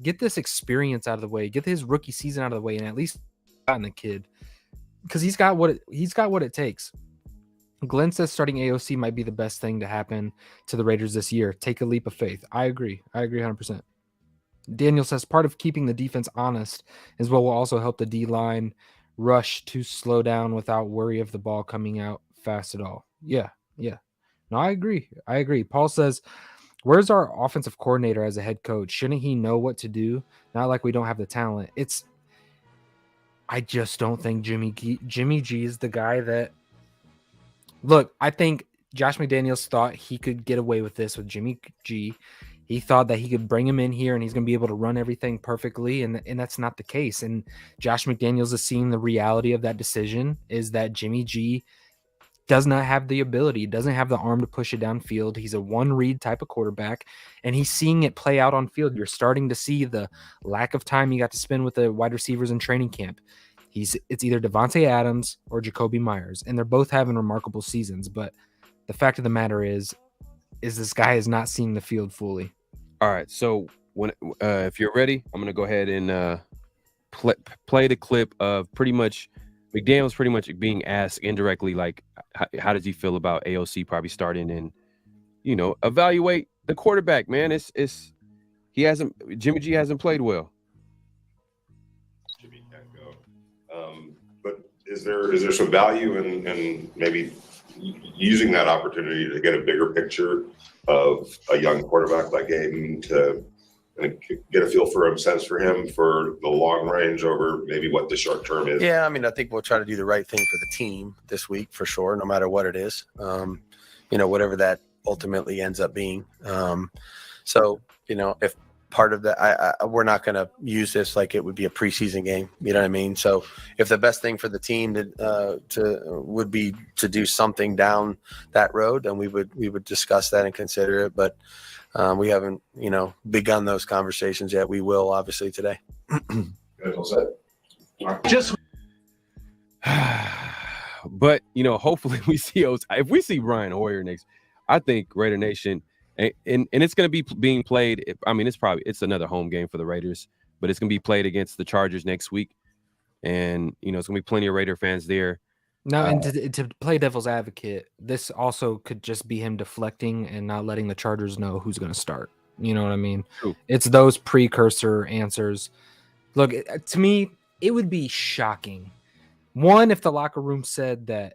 D: get this experience out of the way, get his rookie season out of the way, and at least gotten the kid, because he's got what it takes. Glenn says starting AOC might be the best thing to happen to the Raiders this year. Take a leap of faith. I agree 100%. Daniel says part of keeping the defense honest is what will also help the D-line rush to slow down without worry of the ball coming out fast at all. Yeah. No, I agree. Paul says, where's our offensive coordinator as a head coach? Shouldn't he know what to do? Not like we don't have the talent. I just don't think Jimmy G is the guy that. Look, I think Josh McDaniels thought he could get away with this with Jimmy G. He thought that he could bring him in here and he's going to be able to run everything perfectly, and that's not the case. And Josh McDaniels is seeing the reality of that decision is that Jimmy G does not have the ability, doesn't have the arm to push it downfield. He's a one-read type of quarterback, and he's seeing it play out on field. You're starting to see the lack of time you got to spend with the wide receivers in training camp. It's either Davante Adams or Jacoby Myers, and they're both having remarkable seasons. But the fact of the matter is this guy is not seeing the field fully.
C: All right, so when if you're ready, I'm gonna go ahead and play the clip of pretty much McDaniels pretty much being asked indirectly, like, how does he feel about AOC probably starting and, evaluate the quarterback, man. Jimmy G hasn't played well.
E: Jimmy can't go. But is there some value in maybe using that opportunity to get a bigger picture of a young quarterback like Aidan to get a feel for him, sense for him for the long range over maybe what the short term is?
F: Yeah, I mean, I think we'll try to do the right thing for the team this week for sure, no matter what it is. Whatever that ultimately ends up being. If part of that, we're not going to use this like it would be a preseason game. You know what I mean? So if the best thing for the team would be to do something down that road, then we would discuss that and consider it. But we haven't, begun those conversations yet. We will obviously today.
C: But hopefully we see if we see Brian Hoyer next, I think Raider Nation. And it's going to be being played. It's another home game for the Raiders, but it's going to be played against the Chargers next week. And, it's going to be plenty of Raider fans there.
D: No, and to play devil's advocate, this also could just be him deflecting and not letting the Chargers know who's going to start. You know what I mean?
C: True.
D: It's those precursor answers. Look, to me, it would be shocking. One, if the locker room said that,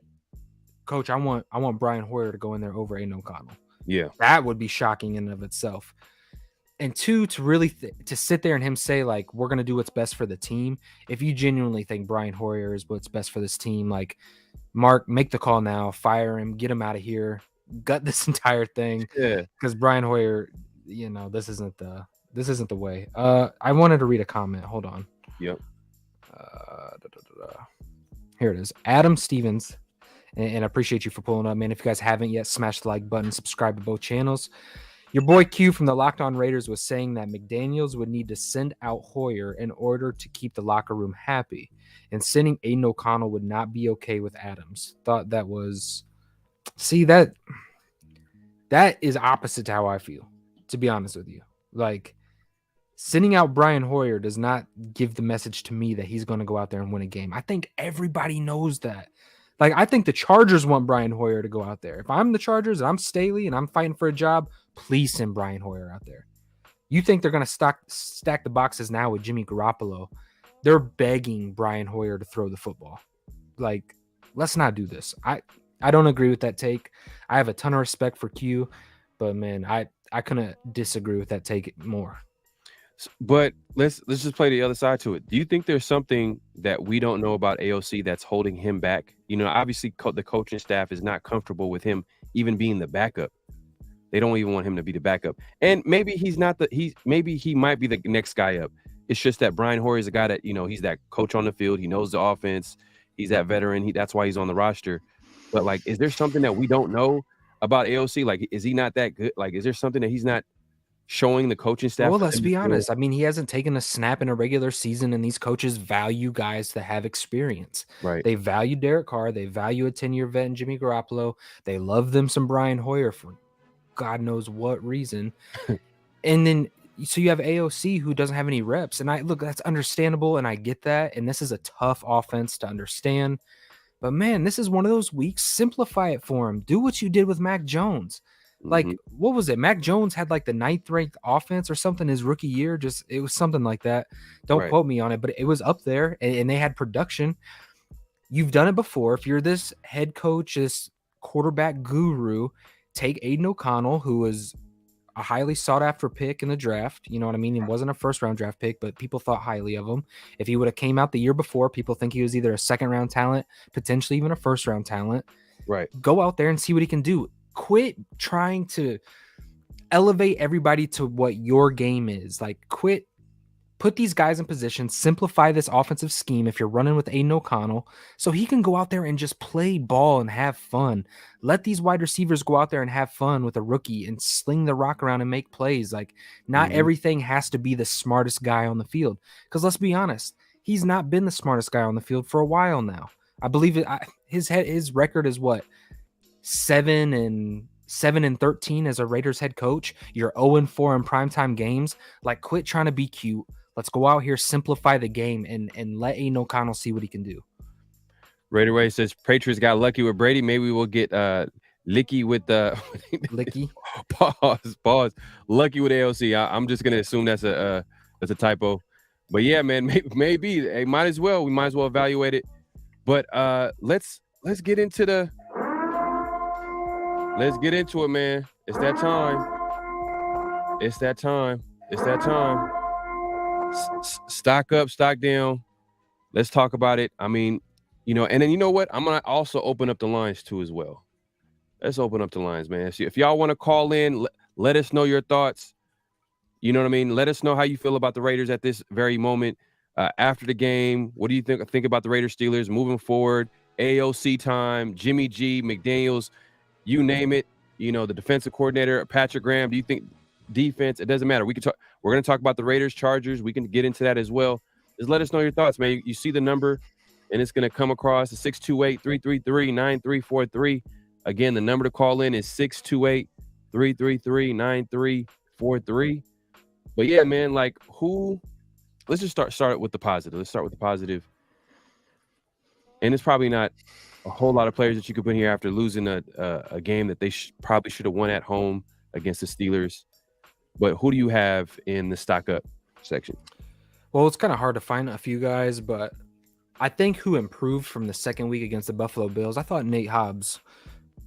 D: Coach, I want Brian Hoyer to go in there over Aidan O'Connell.
C: Yeah,
D: that would be shocking in and of itself. And two, to really to sit there and him say, like, we're going to do what's best for the team. If you genuinely think Brian Hoyer is what's best for this team, like, Mark, make the call now, fire him, get him out of here, gut this entire thing.
C: Yeah, because
D: Brian Hoyer, this isn't the way. I wanted to read a comment. Hold on.
C: Yep.
D: Here it is. Adam Stevens. And I appreciate you for pulling up, man. If you guys haven't yet, smash the like button, subscribe to both channels. Your boy Q from the Locked On Raiders was saying that McDaniels would need to send out Hoyer in order to keep the locker room happy. And sending Aidan O'Connell would not be okay with Adams. Thought that was... See, that is opposite to how I feel, to be honest with you. Like, sending out Brian Hoyer does not give the message to me that he's going to go out there and win a game. I think everybody knows that. Like, I think the Chargers want Brian Hoyer to go out there. If I'm the Chargers and I'm Staley and I'm fighting for a job, please send Brian Hoyer out there. You think they're going to stack the boxes now with Jimmy Garoppolo? They're begging Brian Hoyer to throw the football. Like, let's not do this. I don't agree with that take. I have a ton of respect for Q, but man, I couldn't disagree with that take more.
C: But let's just play the other side to it. Do you think there's something that we don't know about AOC that's holding him back? Obviously the coaching staff is not comfortable with him even being the backup. They don't even want him to be the backup. And maybe he's not maybe he might be the next guy up. It's just that Brian Hoyer is a guy that, he's that coach on the field. He knows the offense. He's that veteran. That's why he's on the roster. But like, is there something that we don't know about AOC? Like, is he not that good? Like, is there something that he's not showing the coaching staff?
D: Well, let's be honest. I mean, he hasn't taken a snap in a regular season, and these coaches value guys that have experience.
C: Right.
D: They value Derek Carr. They value a 10-year vet in Jimmy Garoppolo. They love them some Brian Hoyer for God knows what reason. And then, so you have AOC who doesn't have any reps. And look, that's understandable, and I get that. And this is a tough offense to understand. But man, this is one of those weeks. Simplify it for him. Do what you did with Mac Jones. Like, what was it? Mac Jones had like the 9th ranked offense or something his rookie year. Just it was something like that. Don't quote me on it, but it was up there, and they had production. You've done it before. If you're this head coach, this quarterback guru, take Aidan O'Connell, who was a highly sought after pick in the draft. You know what I mean? He wasn't a first round draft pick, but people thought highly of him. If he would have came out the year before, people think he was either a second round talent, potentially even a first round talent.
C: Right.
D: Go out there and see what he can do. Quit trying to elevate everybody to what your game is. Like, quit. Put these guys in position, simplify this offensive scheme if you're running with Aidan O'Connell, so he can go out there and just play ball and have fun. Let these wide receivers go out there and have fun with a rookie and sling the rock around and make plays. Like, not everything has to be the smartest guy on the field. Because let's be honest, he's not been the smartest guy on the field for a while now. I believe his record is what? 7-13 as a Raiders head coach. You're 0-4 in primetime games. Like, quit trying to be cute. Let's go out here, simplify the game, and let Aidan O'Connell see what he can do.
C: Raider Ray says Patriots got lucky with Brady. Maybe we'll get licky with the
D: licky.
C: Pause. Lucky with AOC. I'm just gonna assume that's a typo. But yeah, man, maybe hey, might as well. We might as well evaluate it. But let's get into it, man. It's that time. Stock up, stock down. Let's talk about it. I mean, and then you know what? I'm gonna also open up the lines too as well. Let's open up the lines, man. So if y'all want to call in, let us know your thoughts. You know what I mean? Let us know how you feel about the Raiders at this very moment. After the game, what do you think about the Raiders Steelers moving forward? AOC time, Jimmy G, McDaniels, you name it. The defensive coordinator, Patrick Graham. Do you think defense? It doesn't matter. We can talk. We're going to talk about the Raiders, Chargers. We can get into that as well. Just let us know your thoughts, man. You see the number, and it's going to come across the 628-333-9343. Again, the number to call in is 628-333-9343. But yeah, man, like let's just start with the positive. Let's start with the positive. And it's probably not a whole lot of players that you could put here after losing a game that they probably should have won at home against the Steelers. But who do you have in the stock up section?
D: Well, it's kind of hard to find a few guys, but I think who improved from the second week against the Buffalo Bills, I thought Nate Hobbs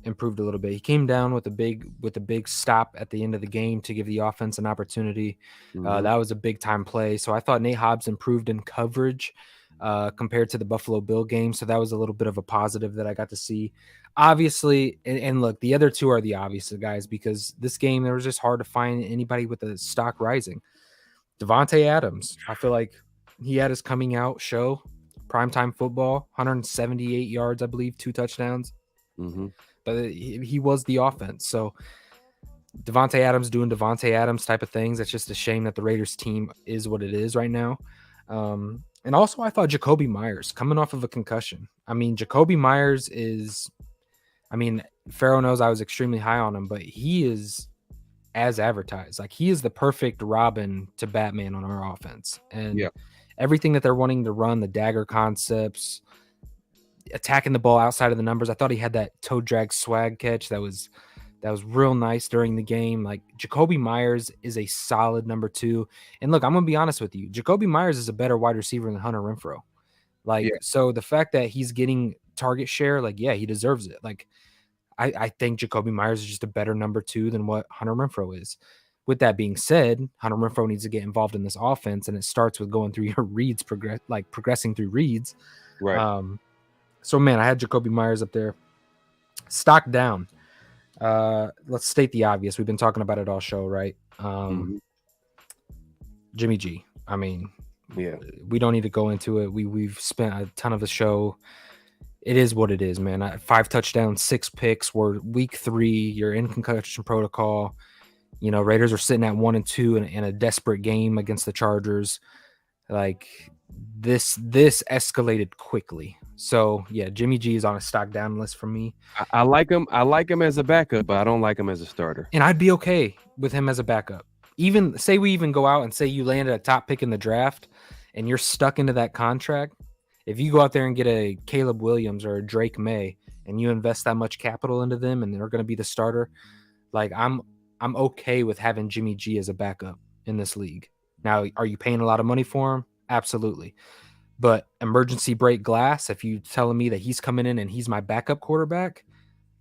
D: improved a little bit. He came down with a big stop at the end of the game to give the offense an opportunity. That was a big time play. So I thought Nate Hobbs improved in coverage compared to the Buffalo Bill game. So that was a little bit of a positive that I got to see. Obviously, and look, the other two are the obvious guys because this game, there was just hard to find anybody with the stock rising. Davante Adams, I feel like he had his coming out show, primetime football, 178 yards, I believe, 2 touchdowns. But he was the offense. So Davante Adams doing Davante Adams type of things. It's just a shame that the Raiders team is what it is right now. And also, I thought Jacoby Myers coming off of a concussion. I mean, Jacoby Myers is, Pharaoh knows I was extremely high on him, but he is as advertised. Like, he is the perfect Robin to Batman on our offense. And everything that they're wanting to run, the dagger concepts, attacking the ball outside of the numbers. I thought he had that toe drag swag catch that was real nice during the game. Like, Jacoby Myers is a solid number 2. And look, I'm gonna be honest with you, Jacoby Myers is a better wide receiver than Hunter Renfrow. So the fact that he's getting target share, he deserves it. Like, I think Jacoby Myers is just a better number 2 than what Hunter Renfrow is. With that being said, Hunter Renfrow needs to get involved in this offense, and it starts with going through your reads, progressing through reads.
C: Right.
D: So man, I had Jacoby Myers up there. Stock down. Let's state the obvious. We've been talking about it all show, right? Jimmy G. We don't need to go into it. We've spent a ton of the show. It is what it is, man. 5 touchdowns, 6 picks. We're week 3. You're in concussion protocol. Raiders are sitting at 1-2 in a desperate game against the Chargers. Like, this escalated quickly. So yeah, Jimmy G is on a stock down list for me.
C: I like him. I like him as a backup, but I don't like him as a starter.
D: And I'd be okay with him as a backup. Even say we even go out and say you landed a top pick in the draft and you're stuck into that contract If you go out there and get a Caleb Williams or a Drake May and you invest that much capital into them and they're going to be the starter, like I'm okay with having Jimmy G as a backup in this league. Now, are you paying a lot of money for him? Absolutely. But emergency break glass, if you're telling me that he's coming in and he's my backup quarterback,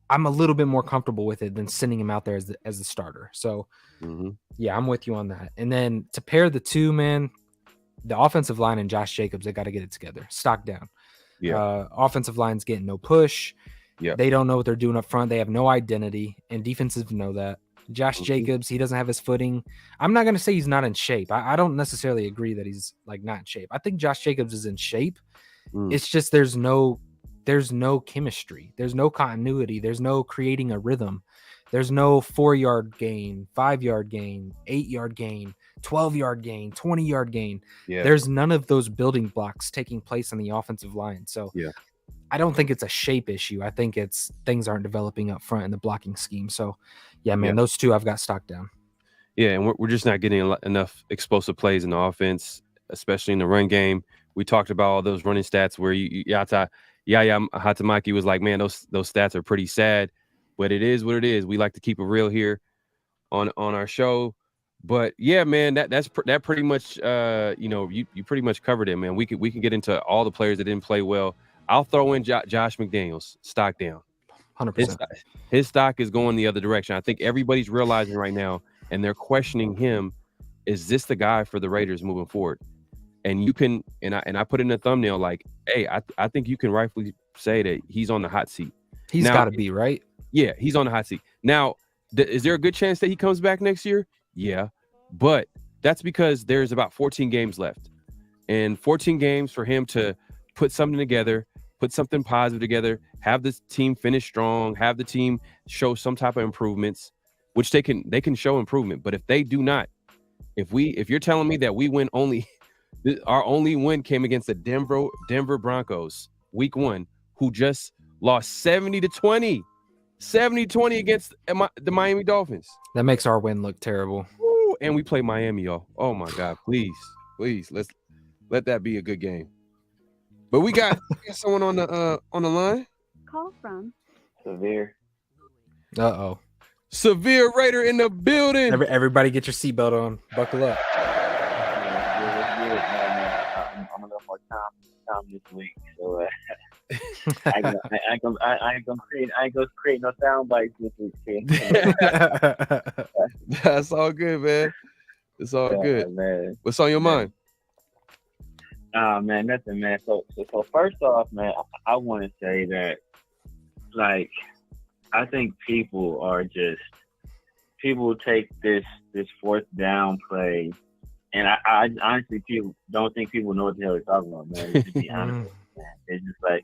D: I'm a little bit more comfortable with it than sending him out there as the starter. So, yeah, I'm with you on that. And then to pair the two, man, the offensive line and Josh Jacobs, they got to get it together. Stock down. Yeah. Offensive line's getting no push. Yeah. They don't know what they're doing up front. They have no identity, and defenses know that. Josh Jacobs, he doesn't have his footing. I'm not going to say he's not in shape. I don't necessarily agree that he's like not in shape. I think Josh Jacobs is in shape. It's just there's no chemistry. There's no continuity. There's no creating a rhythm. There's no 4-yard gain, 5-yard gain, 8-yard gain, 12-yard gain, 20-yard gain. Yeah. There's none of those building blocks taking place on the offensive line. So I don't think it's a shape issue. I think it's things aren't developing up front in the blocking scheme. So, yeah, man, those two I've got stock down.
C: Yeah, and we're just not getting enough explosive plays in the offense, especially in the run game. We talked about all those running stats where Yaya Hatamaki was like, man, those stats are pretty sad, but it is what it is. We like to keep it real here on our show. But yeah, man, that pretty much you pretty much covered it, man. We can get into all the players that didn't play well. I'll throw in Josh McDaniels, stock down.
D: 100%.
C: His stock is going the other direction. I think everybody's realizing right now, and they're questioning him. Is this the guy for the Raiders moving forward? And you can, and I put in a thumbnail like, hey, I think you can rightfully say that he's on the hot seat.
D: He's got to be, right?
C: Yeah, he's on the hot seat. Now, is there a good chance that he comes back next year? Yeah, but that's because there's about 14 games left. And 14 games for him to put something together, put something positive together, have this team finish strong, have the team show some type of improvements, which they can show improvement. But if they do not, if you're telling me that we win our only win came against the Denver Broncos week 1, who just lost 70-20 against the Miami Dolphins.
D: That makes our win look terrible.
C: Woo, and we play Miami, y'all. Oh my God, please, let's let that be a good game. But we got someone on the line.
G: Call from
H: Severe.
D: Uh-oh.
C: Severe Raider in the building.
D: Everybody get your seatbelt on. Buckle up.
H: I'm a little more calm this week, so I ain't gonna create no sound bites this week.
C: That's all good, man. It's all good.
H: Man.
C: What's on your mind?
H: Man, nothing, man. So first off, man, I want to say that, like, I think people take this fourth down play, and I honestly don't think people know what the hell they're talking about, man. To be honest, man, it's just like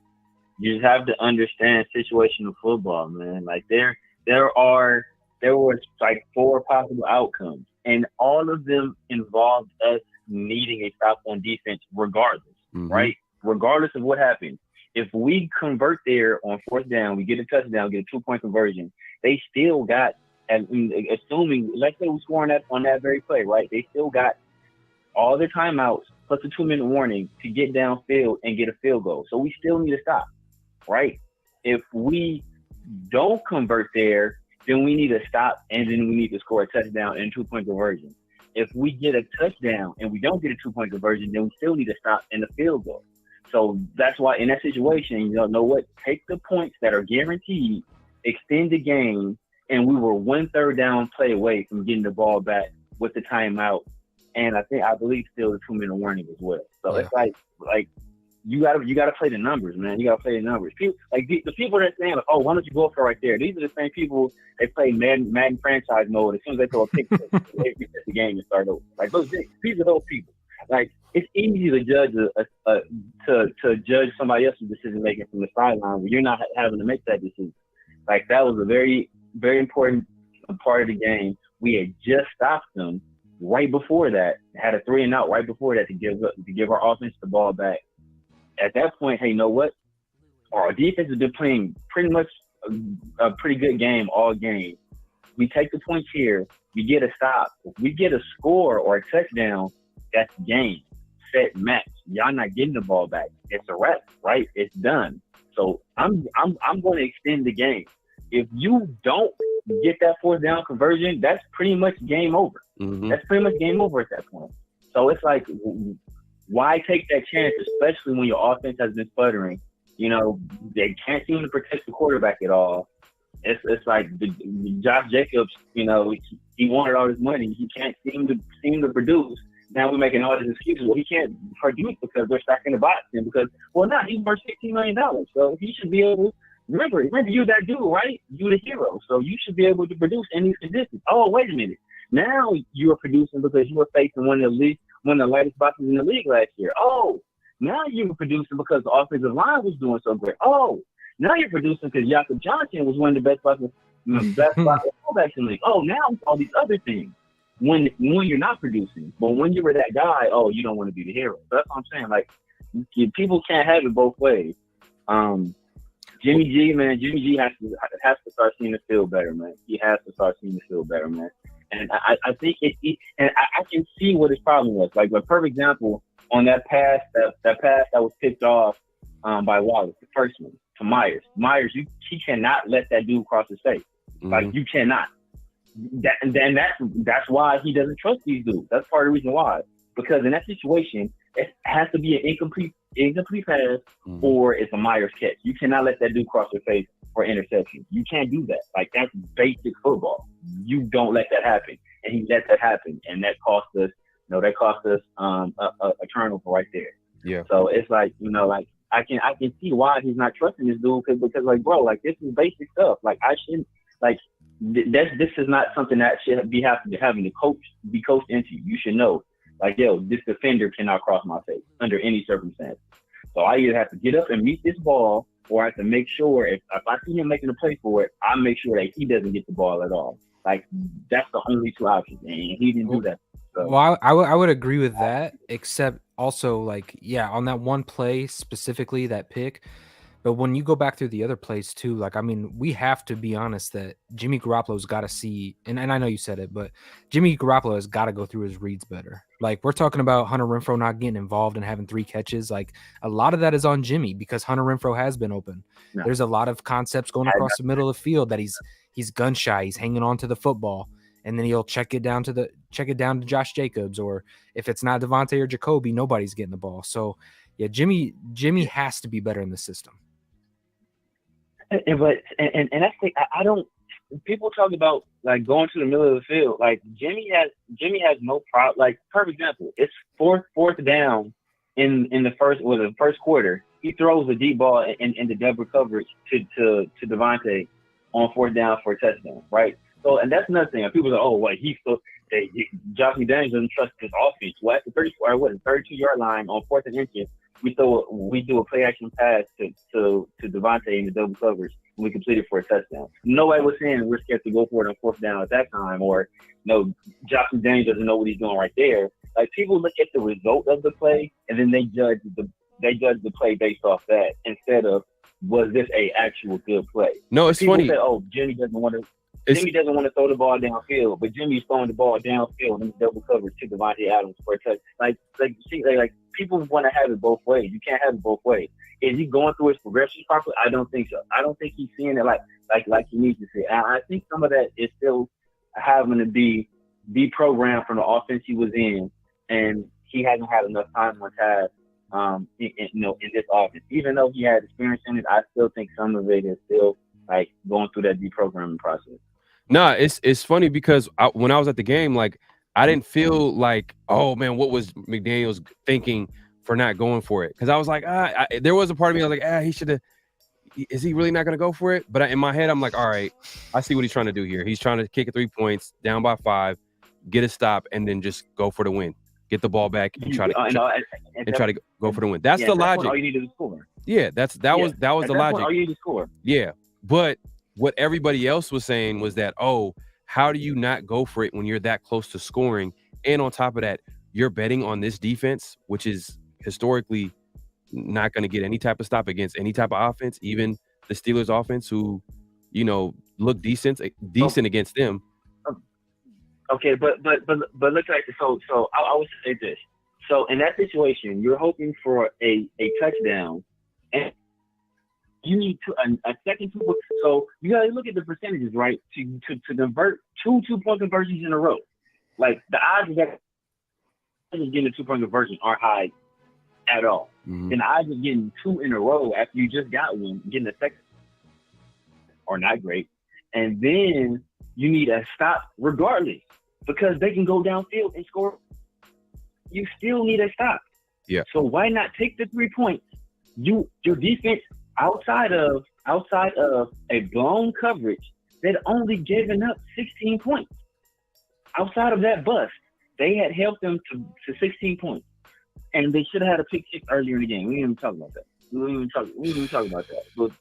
H: you just have to understand situational football, man. Like there was like 4 possible outcomes, and all of them involved us needing a stop on defense regardless, right? Regardless of what happens. If we convert there on fourth down, we get a touchdown, get a 2-point conversion, they still got, assuming, let's say we score on that very play, right? They still got all their timeouts plus a 2-minute warning to get downfield and get a field goal. So we still need to stop, right? If we don't convert there, then we need to stop, and then we need to score a touchdown and a 2-point conversion. If we get a touchdown and we don't get a 2-point conversion, then we still need to stop and a field goal. So that's why in that situation, you know what? Take the points that are guaranteed, extend the game, and we were 1 third down play away from getting the ball back with the timeout. And I believe still the 2-minute warning as well. So it's like you gotta play the numbers, man. You gotta play the numbers. People like the people that saying like, oh, why don't you go for it right there? These are the same people they play Madden franchise mode. As soon as they throw a pick, they reset the game and start over. Like these are those people. Like it's easy to judge to judge somebody else's decision making from the sideline when you're not having to make that decision. Like that was a very, very important part of the game. We had just stopped them right before that, had a 3-and-out right before that to give our offense the ball back. At that point, hey, you know what? Our defense has been playing pretty much a pretty good game all game. We take the points here. We get a stop. If we get a score or a touchdown, that's the game. set match. Y'all not getting the ball back. It's a wrap, right? It's done. So I'm going to extend the game. If you don't get that fourth down conversion, that's pretty much game over.
C: Mm-hmm.
H: That's pretty much game over at that point. So it's like, why take that chance, especially when your offense has been sputtering? You know, they can't seem to protect the quarterback at all. It's like Josh Jacobs, you know, he wanted all this money. He can't seem to produce. Now we're making all these excuses. Well, he can't produce because they're stacking the box, and because, well, no, he's worth $16 million. So he should be able. Remember, you're that dude, right? You're the hero. So you should be able to produce in these conditions. Oh, wait a minute. Now you are producing because you were facing one of the lightest boxes in the league last year. Oh, now you were producing because the offensive line was doing so great. Oh, now you're producing because Jakob Johnson was one of the best boxers in the league. Oh, now all these other things. When you're not producing, but when you were that guy, oh, you don't want to be the hero. So that's what I'm saying. Like, people can't have it both ways. Jimmy G has to start seeing the field better, man. He has to start seeing the field better, man. And I think I can see what his problem was. Like, a perfect example on that pass that was picked off by Wallace, the first one to Myers. Myers, he cannot let that dude cross his face. Mm-hmm. Like, you cannot. That's why he doesn't trust these dudes. That's part of the reason why. Because in that situation, it has to be an incomplete pass, or it's a Myers catch. You cannot let that dude cross your face for interception. You can't do that. Like, that's basic football. You don't let that happen, and he let that happen, and that cost us. A turnover right there.
C: Yeah.
H: So it's like, you know, like I can see why he's not trusting this dude because like, bro, like, this is basic stuff. Like, I shouldn't like. This is not something that should be having to be coached into. You should know, like, yo, this defender cannot cross my face under any circumstance. So I either have to get up and meet this ball, or I have to make sure if I see him making a play for it, I make sure that he doesn't get the ball at all. Like, that's the only two options, and he didn't do that. So.
D: Well, I would agree with that, except also, like, yeah, on that one play specifically, that pick. But when you go back through the other plays too, like, I mean, we have to be honest that Jimmy Garoppolo's got to see, and I know you said it, but Jimmy Garoppolo has got to go through his reads better. Like, we're talking about Hunter Renfrow not getting involved and having 3 catches. Like, a lot of that is on Jimmy because Hunter Renfrow has been open. No. There's a lot of concepts going across the middle of the field that he's gun shy. He's hanging on to the football, and then he'll check it down to Josh Jacobs, or if it's not Davante or Jacoby, nobody's getting the ball. So yeah, Jimmy has to be better in the system.
H: And that's the, I don't. People talk about like going to the middle of the field. Like Jimmy has no problem. Like, perfect example, it's fourth down in the first quarter. He throws a deep ball in the double coverage to Davante on 4th down for a touchdown, right? So, and that's another thing. People say, oh, what Josh McDaniels doesn't trust his offense. Well, at the 32-yard line on 4th and inches, we do a play action pass to Davante in the double coverage, and we complete it for a touchdown. Nobody was saying we're scared to go for it on 4th down at that time, or no, Josh McDaniels doesn't know what he's doing right there. Like, people look at the result of the play and then they judge the play based off that instead of, was this a actual good play?
C: No, it's
H: people
C: funny.
H: Say, oh, Jimmy doesn't want to throw the ball downfield, but Jimmy's throwing the ball downfield in the double coverage to Davante Adams for a touch. Like people want to have it both ways. You can't have it both ways. Is he going through his progression properly? I don't think so. I don't think he's seeing it like he needs to see. I think some of that is still having to be deprogrammed from the offense he was in, and he hasn't had enough time on task. In this offense, even though he had experience in it, I still think some of it is still like going through that deprogramming process.
C: No, it's funny because when I was at the game, like, I didn't feel like, oh man, what was McDaniels thinking for not going for it? Because I was like, there was a part of me I was like, he should have. Is he really not going to go for it? But in my head, I'm like, all right, I see what he's trying to do here. He's trying to kick it 3 points, down by 5, get a stop, and then just go for the win. Get the ball back and try to go for the win. That's the logic.
H: All you need is a score.
C: Yeah, that was the logic.
H: All you need is a score.
C: Yeah, but what everybody else was saying was that, oh, how do you not go for it when you're that close to scoring? And on top of that, you're betting on this defense, which is historically not going to get any type of stop against any type of offense, even the Steelers offense, who, look decent against them.
H: Okay, but look like this. So I would say this. So in that situation, you're hoping for a touchdown, and you need a second 2 point. So you gotta look at the percentages, right? To convert 2 2-point conversions in a row. Like the odds of that getting a 2-point conversion aren't high at all.
C: Mhm.
H: And the odds of getting 2 in a row after you just got one, getting a second, are not great. And then you need a stop regardless, because they can go downfield and score. You still need a stop.
C: Yeah.
H: So why not take the 3 points? Your defense outside of a blown coverage that only given up 16 points. Outside of that bust, they had helped them to 16 points. And they should have had a pick 6 earlier in the game. We didn't even talk about that. We didn't even talk about that. But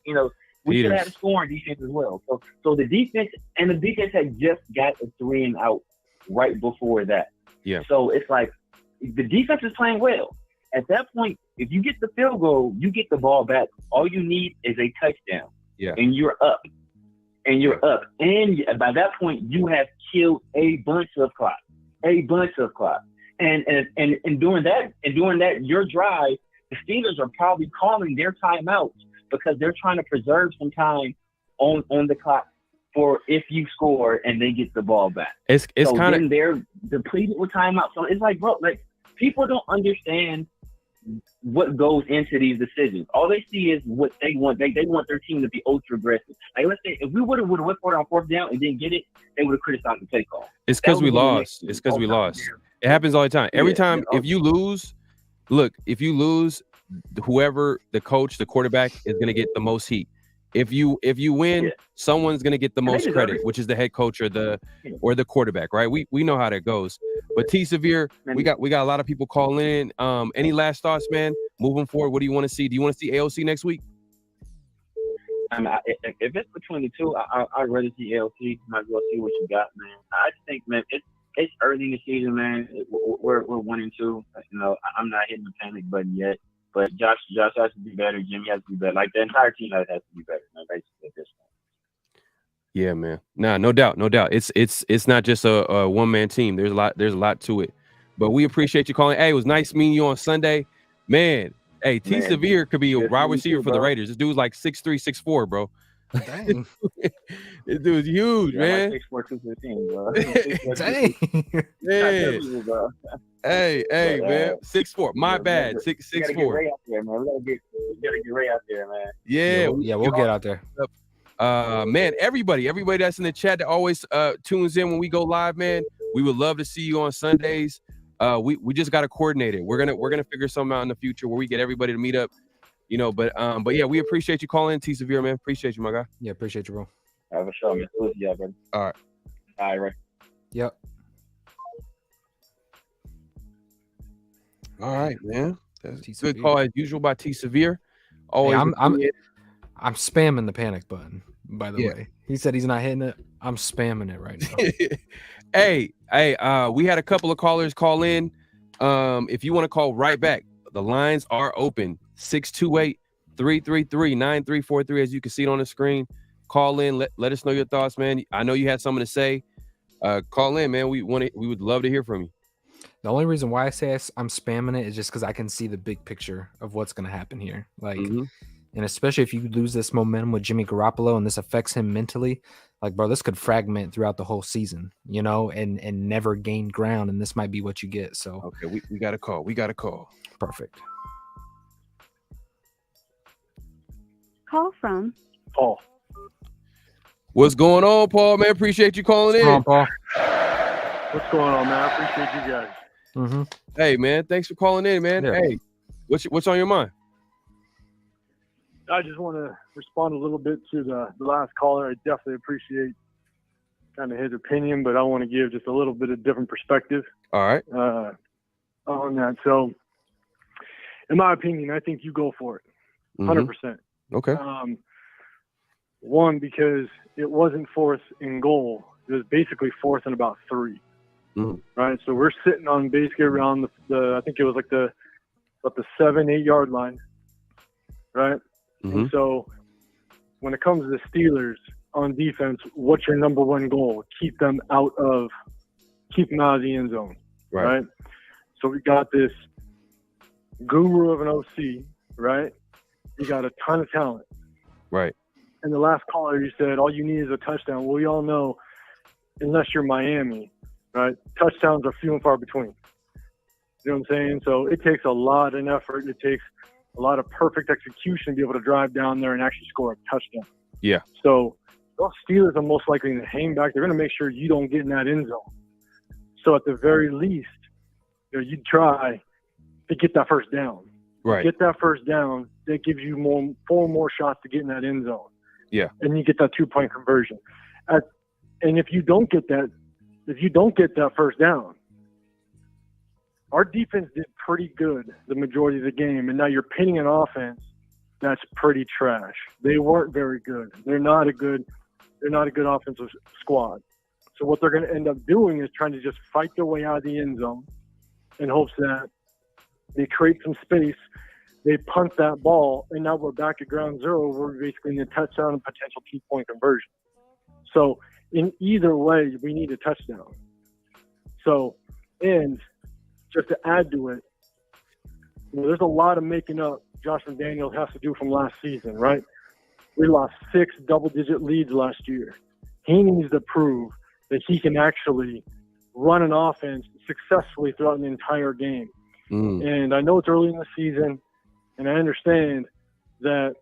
H: we should have had a scoring defense as well. So the defense had just got a 3 and out right before that.
C: Yeah.
H: So it's like the defense is playing well. At that point, if you get the field goal, you get the ball back. All you need is a touchdown.
C: Yeah.
H: And you're up. And by that point, you have killed a bunch of clock. And during that, your drive, the Steelers are probably calling their timeouts because they're trying to preserve some time on the clock for if you score and they get the ball back.
C: It's kind of,
H: they're depleted with timeout. So it's like, bro, like people don't understand what goes into these decisions. All they see is what they want. They want their team to be ultra aggressive. Like, let's say if we would have went for it on 4th down and didn't get it, they would have criticized the play call.
C: it's because we lost. It's because we lost. It happens all the time. Every time, if you lose, whoever the coach, the quarterback is going to get the most heat. If you win, someone's going to get the most credit, which is the head coach or the quarterback, right? We know how that goes. But T Severe, we got a lot of people calling in. Any last thoughts, man? Moving forward, what do you want to see? Do you want to see AOC next week?
H: If it's between the two, I'd rather see AOC. Might as well see what you got, man. I think, man, it's early in the season, man. We're 1-2. I'm not hitting the panic button yet. But Josh has to be better. Jimmy has to be better. Like the entire team has to be better, man, basically at this point.
C: Yeah, man. Nah, no doubt. It's not just a one-man team. There's a lot to it. But we appreciate you calling. Hey, it was nice meeting you on Sunday. Man, hey, T Severe could be a wide receiver for the Raiders. This dude's like 6'3", 6'4", bro.
D: Dang.
C: This dude's huge, man.
H: Like 6'4", 215, bro.
D: Dang.
C: Yeah. Hey, man. 6'4". My bad. 6'4".
H: We gotta get Ray out there, man. We gotta get Ray out there, man.
C: Yeah,
D: we'll get out there.
C: Man, everybody that's in the chat that always tunes in when we go live, man. We would love to see you on Sundays. We just got to coordinate it. We're gonna figure something out in the future where we get everybody to meet up. But yeah, we appreciate you calling in, T Severe, man. Appreciate you, my guy.
D: Yeah, appreciate you, bro.
H: Have a show, man. Yeah, brother.
C: All right.
H: All right, Ray.
D: Yep.
C: All right, man. That's
D: T
C: a good
D: Severe.
C: call as usual by T Severe. Always.
D: Hey, I'm spamming the panic button, by the way. He said he's not hitting it. I'm spamming it right now.
C: Hey, we had a couple of callers call in. If you want to call right back, the lines are open. 628-333-9343. As you can see it on the screen. Call in. Let us know your thoughts, man. I know you had something to say. Call in, man. We would love to hear from you.
D: The only reason why I say I'm spamming it is just because I can see the big picture of what's going to happen here. Like, and especially if you lose this momentum with Jimmy Garoppolo and this affects him mentally, like, bro, this could fragment throughout the whole season, and never gain ground. And this might be what you get. So,
C: okay, we got a call.
D: Perfect.
G: Call from
B: Paul.
C: What's going on, Paul, man? Appreciate you calling in.
D: Come on, Paul.
B: What's going on, man? I appreciate you guys.
D: Mm-hmm.
C: Hey, man, thanks for calling in, man.
D: Yeah.
C: Hey, what's on your mind?
B: I just want to respond a little bit to the last caller. I definitely appreciate kind of his opinion, but I want to give just a little bit of different perspective
C: All right.
B: on that. So, in my opinion, I think you go for it, 100%.
C: Okay.
B: One, because it wasn't 4th and goal. It was basically 4th and about 3. Right? So we're sitting on basically around the I think it was like the 7-8 yard line. Right? And so when it comes to the Steelers on defense, what's your number one goal? Keep them out of the end zone. Right? So we got this guru of an OC, right? You got a ton of talent.
C: Right.
B: And the last caller, you said all you need is a touchdown. Well, we all know, unless you're Miami, right, touchdowns are few and far between. You know what I'm saying? So it takes a lot of effort. It takes a lot of perfect execution to be able to drive down there and actually score a touchdown.
C: Yeah.
B: So those Steelers are most likely to hang back. They're going to make sure you don't get in that end zone. So at the very least, you try to get that first down.
C: Right.
B: Get that first down. That gives you 4 more shots to get in that end zone.
C: Yeah.
B: And you get that 2-point conversion. And if you don't get that first down, our defense did pretty good the majority of the game, and now you're pinning an offense that's pretty trash. They weren't very good. They're not a good offensive squad. So what they're going to end up doing is trying to just fight their way out of the end zone in hopes that they create some space, they punt that ball, and now we're back at ground zero. We're basically in a touchdown and potential 2-point conversion. So in either way, we need a touchdown. So, and just to add to it, there's a lot of making up Josh McDaniels has to do from last season, right? We lost 6 double-digit leads last year. He needs to prove that he can actually run an offense successfully throughout an entire game. And I know it's early in the season, and I understand that,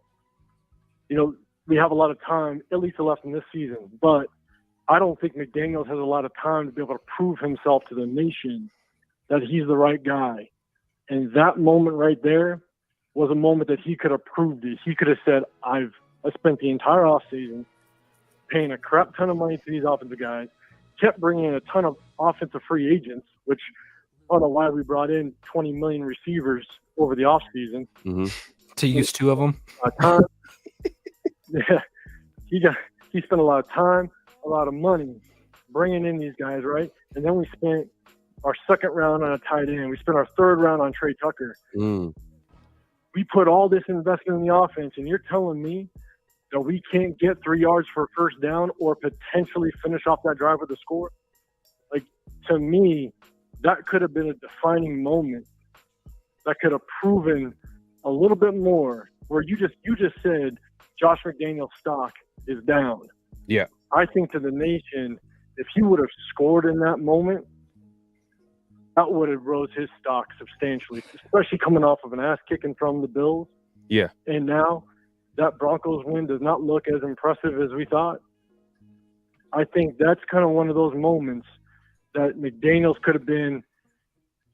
B: we have a lot of time, at least left in this season, but I don't think McDaniels has a lot of time to be able to prove himself to the nation that he's the right guy. And that moment right there was a moment that he could have proved it. He could have said, I spent the entire offseason paying a crap ton of money to these offensive guys, kept bringing in a ton of offensive free agents, which I don't know why we brought in 20 million receivers over the offseason.
D: To use 2 of them?
B: Yeah, he spent a lot of time, a lot of money bringing in these guys, right? And then we spent our 2nd round on a tight end. We spent our 3rd round on Trey Tucker. We put all this investment in the offense, and you're telling me that we can't get 3 yards for a first down or potentially finish off that drive with a score? Like, to me, that could have been a defining moment that could have proven a little bit more where you just said Josh McDaniels' stock is down.
C: Yeah.
B: I think to the nation, if he would have scored in that moment, that would have rose his stock substantially, especially coming off of an ass kicking from the Bills.
C: Yeah.
B: And now that Broncos win does not look as impressive as we thought. I think that's kind of one of those moments that McDaniels could have been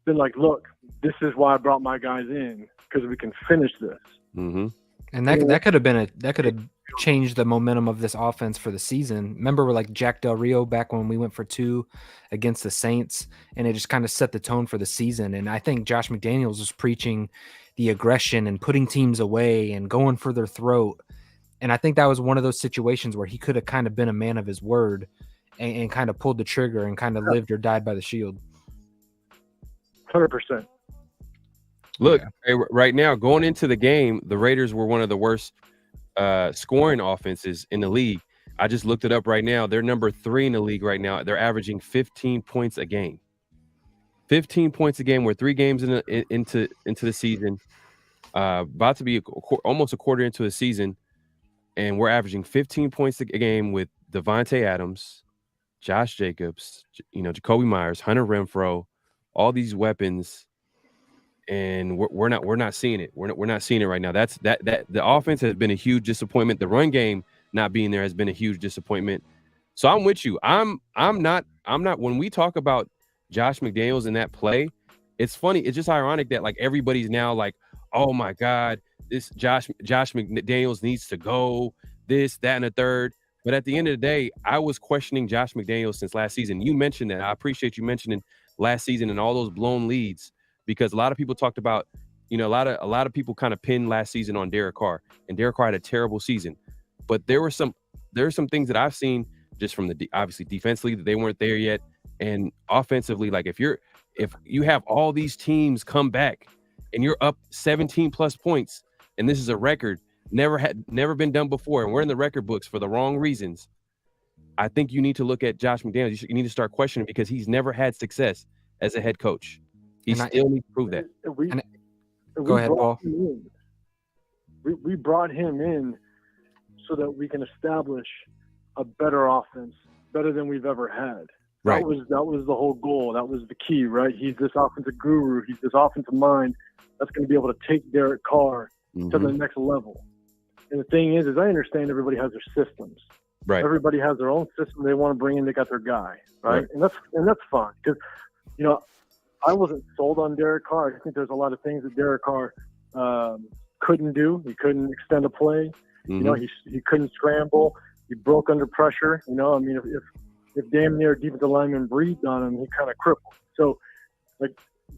B: like, look, this is why I brought my guys in, because we can finish this.
C: Mm-hmm.
D: And that could have changed the momentum of this offense for the season. Remember, like Jack Del Rio back when we went for 2 against the Saints, and it just kind of set the tone for the season. And I think Josh McDaniels was preaching the aggression and putting teams away and going for their throat. And I think that was one of those situations where he could have kind of been a man of his word and kind of pulled the trigger and kind of lived or died by the shield.
B: 100%.
C: Look, right now, going into the game, the Raiders were one of the worst scoring offenses in the league. I just looked it up right now. They're number 3 in the league right now. They're averaging 15 points a game. 15 points a game. We're 3 games into the season, about to be almost a quarter into the season, and we're averaging 15 points a game with Davante Adams, Josh Jacobs, Jacoby Myers, Hunter Renfrow, all these weapons. And we're not seeing it. We're not seeing it right now. That the offense has been a huge disappointment. The run game not being there has been a huge disappointment. So I'm with you. I'm not when we talk about Josh McDaniels in that play, it's funny. It's just ironic that like everybody's now like, oh my God, this Josh McDaniels needs to go, this, that, and a third. But at the end of the day, I was questioning Josh McDaniels since last season. You mentioned that. I appreciate you mentioning last season and all those blown leads. Because a lot of people talked about, a lot of people kind of pinned last season on Derek Carr, and Derek Carr had a terrible season. But there are some things that I've seen just from obviously defensively that they weren't there yet, and offensively, like if you have all these teams come back and you're up 17 plus points, and this is a record never been done before, and we're in the record books for the wrong reasons. I think you need to look at Josh McDaniels. You need to start questioning because he's never had success as a head coach. He still needs to prove that.
D: Go ahead, Paul.
B: We brought him in so that we can establish a better offense, better than we've ever had.
C: Right.
B: That was the whole goal. That was the key, right? He's this offensive guru. He's this offensive mind that's going to be able to take Derek Carr to the next level. And the thing is I understand everybody has their systems.
C: Right.
B: Everybody has their own system they want to bring in. They got their guy, right? And that's fine because, I wasn't sold on Derek Carr. I think there's a lot of things that Derek Carr couldn't do. He couldn't extend a play. He couldn't scramble. He broke under pressure. If damn near defensive lineman breathed on him, he kind of crippled. So,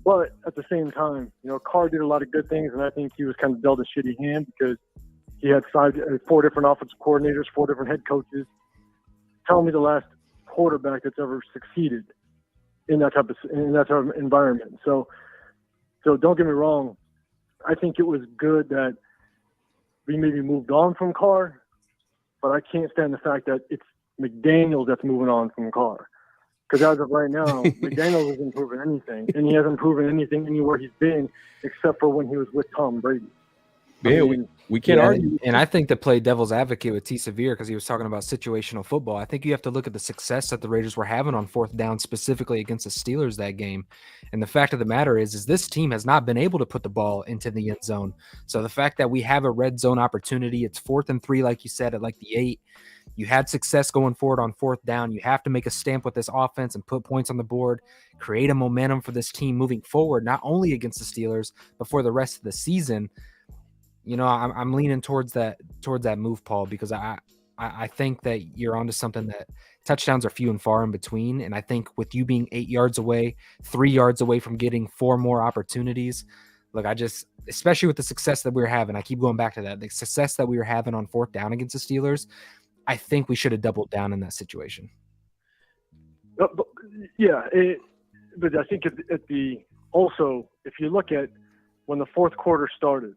B: but at the same time, Carr did a lot of good things, and I think he was kind of dealt a shitty hand because he had 4 different offensive coordinators, 4 different head coaches. Tell me the last quarterback that's ever succeeded in that type of environment. So don't get me wrong. I think it was good that we maybe moved on from Carr, but I can't stand the fact that it's McDaniels that's moving on from Carr. Because as of right now, McDaniels hasn't proven anything, and he hasn't proven anything anywhere he's been except for when he was with Tom Brady.
C: Yeah, we can't argue.
D: And I think to play devil's advocate with T. Severe, because he was talking about situational football, I think you have to look at the success that the Raiders were having on 4th down, specifically against the Steelers that game. And the fact of the matter is this team has not been able to put the ball into the end zone. So the fact that we have a red zone opportunity, it's 4th and 3, like you said, at like the 8. You had success going forward on 4th down. You have to make a stamp with this offense and put points on the board, create a momentum for this team moving forward, not only against the Steelers, but for the rest of the season. I'm leaning towards that move, Paul, because I think that you're onto something, that touchdowns are few and far in between. And I think with you being 8 yards away, 3 yards away from getting 4 more opportunities, especially with the success that we were having, I keep going back to that, the success that we were having on 4th down against the Steelers, I think we should have doubled down in that situation.
B: But I think also, if you look at when the fourth quarter started,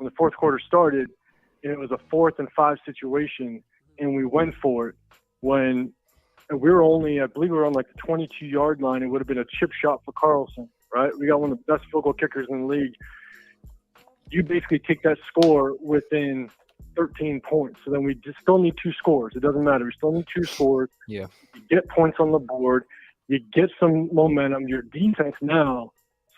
B: and it was a 4th and 5 situation, and we went for it when we were only, I believe we were on like the 22-yard line. It would have been a chip shot for Carlson, right? We got one of the best field goal kickers in the league. You basically take that score within 13 points. So then we just still need 2 scores. It doesn't matter. We still need 2 scores.
D: Yeah.
B: You get points on the board. You get some momentum. Your defense now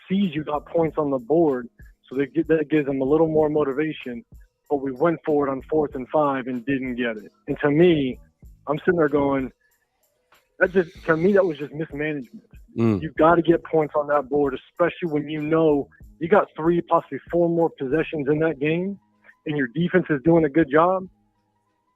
B: sees you got points on the board. So that gives them a little more motivation. But we went for it on 4th and 5 and didn't get it. And to me, I'm sitting there going, that was just mismanagement. You've got to get points on that board, especially when you got 3, possibly 4 more possessions in that game, and your defense is doing a good job.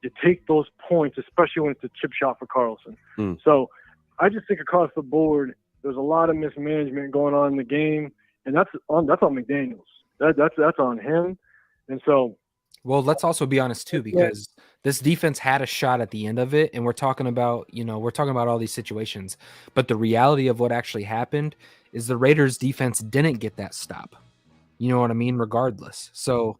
B: You take those points, especially when it's a chip shot for Carlson. So I just think across the board, there's a lot of mismanagement going on in the game, and that's on McDaniels. That's on him. And so,
D: well, let's also be honest too, because this defense had a shot at the end of it, and we're talking about all these situations, but the reality of what actually happened is the Raiders defense didn't get that stop. You know what I mean? Regardless. So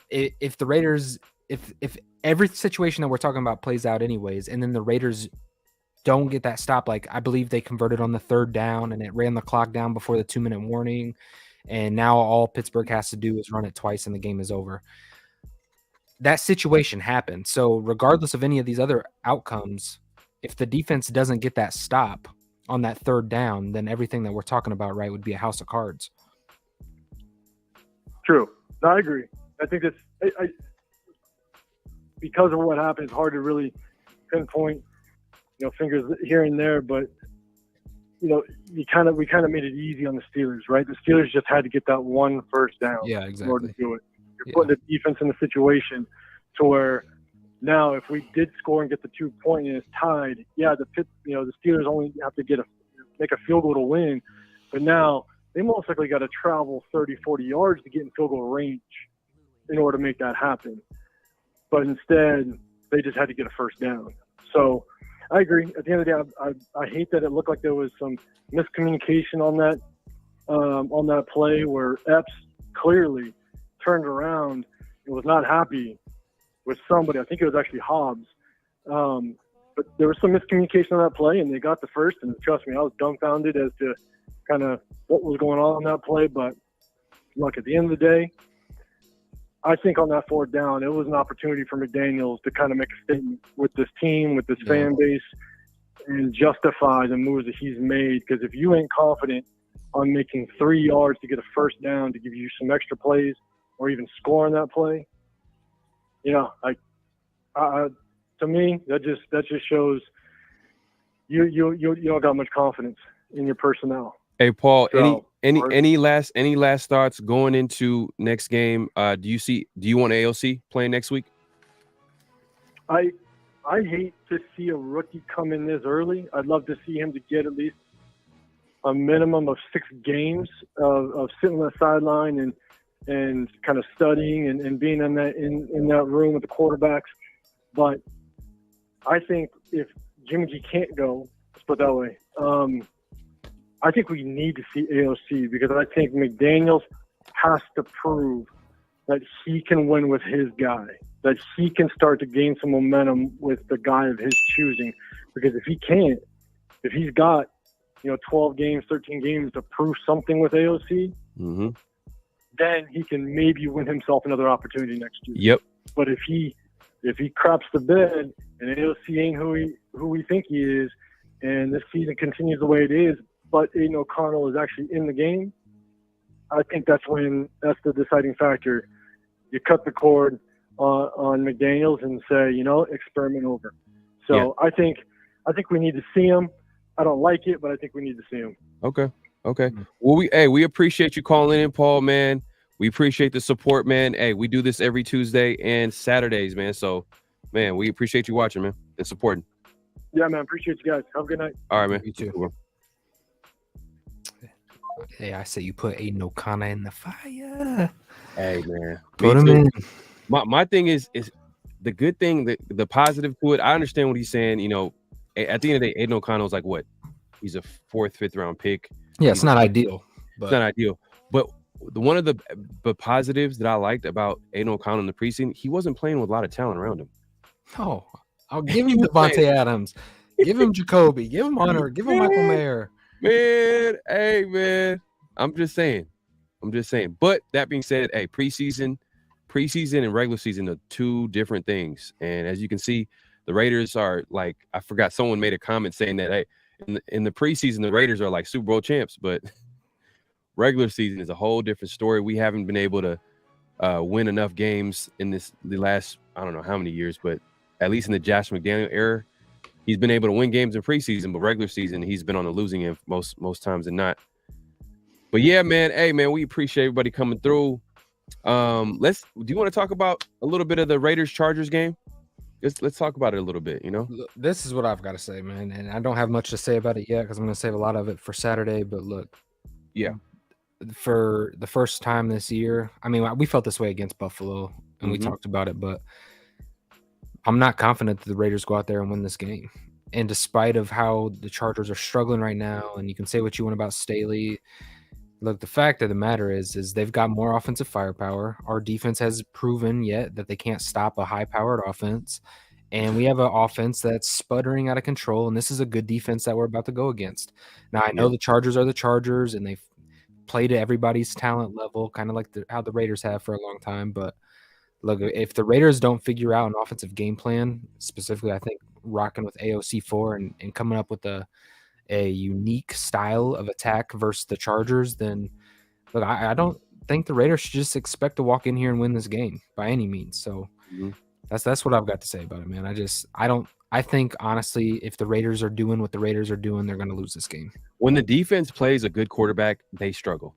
D: if the Raiders, if every situation that we're talking about plays out anyways, and then the Raiders don't get that stop, like I believe they converted on the 3rd down and it ran the clock down before the 2-minute warning. And now all Pittsburgh has to do is run it twice and the game is over. That situation happened. So regardless of any of these other outcomes, if the defense doesn't get that stop on that 3rd down, then everything that we're talking about, right, would be a house of cards.
B: True. No, I agree. I think it's because of what happened, it's hard to really pinpoint, fingers here and there, but we kind of made it easy on the Steelers, right? The Steelers just had to get that 1 first down in order to do it. You're putting the defense in a situation to where now if we did score and get the 2 point and it's tied, the Steelers only have to make a field goal to win, but now they most likely got to travel 30, 40 yards to get in field goal range in order to make that happen. But instead, they just had to get a first down. So I agree. At the end of the day, I hate that it looked like there was some miscommunication on that play where Epps clearly turned around and was not happy with somebody. I think it was actually Hobbs. But there was some miscommunication on that play, and they got the first. And trust me, I was dumbfounded as to kind of what was going on that play. But look, at the end of the day, I think on that 4th down, it was an opportunity for McDaniels to kind of make a statement with this team, with this fan base, and justify the moves that he's made. Because if you ain't confident on making 3 yards to get a 1st down to give you some extra plays or even scoring that play, to me, that just shows you don't got much confidence in your personnel.
C: Hey, Paul,
B: So,
C: any last thoughts going into next game? Do you want AOC playing next week?
B: I hate to see a rookie come in this early. I'd love to see him to get at least a minimum of 6 games of sitting on the sideline and kind of studying and being in that room with the quarterbacks. But I think if Jimmy G can't go, let's put it that way, I think we need to see AOC, because I think McDaniels has to prove that he can win with his guy, that he can start to gain some momentum with the guy of his choosing. Because if he can't, if he's got 12 games, 13 games to prove something with AOC, then he can maybe win himself another opportunity next year.
C: Yep.
B: But if he craps the bed and AOC ain't who we think he is, and this season continues the way it is, but Aidan O'Connell is actually in the game, I think that's the deciding factor. You cut the cord on McDaniels and say, experiment over. So I think we need to see him. I don't like it, but I think we need to see him.
C: Okay. Well, we appreciate you calling in, Paul, man. We appreciate the support, man. Hey, we do this every Tuesday and Saturdays, man. So, man, we appreciate you watching, man, and supporting.
B: Yeah, man. Appreciate you guys. Have a good night.
C: All right, man.
D: You too. Hey, I say you put Aidan O'Connell in the fire.
C: Hey, man.
D: Put him in.
C: My thing is the good thing, the positive to it. I understand what he's saying. At the end of the day, Aidan O'Connell is like what? He's a 4th, 5th round pick.
D: Yeah, it's not ideal.
C: It's not ideal. But one of the positives that I liked about Aidan O'Connell in the preseason, he wasn't playing with a lot of talent around him.
D: Oh, I'll give him Davante Adams. Give him Jacoby. Give him Hunter. Give him Michael Mayer.
C: Man, hey, man. I'm just saying. But that being said, hey, preseason and regular season are 2 different things. And as you can see, the Raiders are like, I forgot, someone made a comment saying that, hey, in the preseason, the Raiders are like Super Bowl champs, but regular season is a whole different story. We haven't been able to win enough games in the last, I don't know how many years, but at least in the Josh McDaniels era, he's been able to win games in preseason, but regular season, he's been on the losing end most times than not. But yeah, man, hey, man, we appreciate everybody coming through. Do you want to talk about a little bit of the Raiders-Chargers game? Let's talk about it a little bit,
D: This is what I've got to say, man, and I don't have much to say about it yet because I'm going to save a lot of it for Saturday. But look, for the first time this year, I mean, we felt this way against Buffalo, and we talked about it, but I'm not confident that the Raiders go out there and win this game. And despite of how the Chargers are struggling right now, and you can say what you want about Staley, look, the fact of the matter is they've got more offensive firepower. Our defense has proven yet that they can't stop a high-powered offense. And we have an offense that's sputtering out of control, and this is a good defense that we're about to go against. Now, I know the Chargers are the Chargers, and they've played at everybody's talent level, kind of like how the Raiders have for a long time. But, look, if the Raiders don't figure out an offensive game plan, specifically I think rocking with AOC 4 and coming up with a unique style of attack versus the Chargers, then look, I don't think the Raiders should just expect to walk in here and win this game by any means. So that's what I've got to say about it, man. I think honestly, if the Raiders are doing what the Raiders are doing, they're going to lose this game. When the defense plays a good quarterback, they struggle.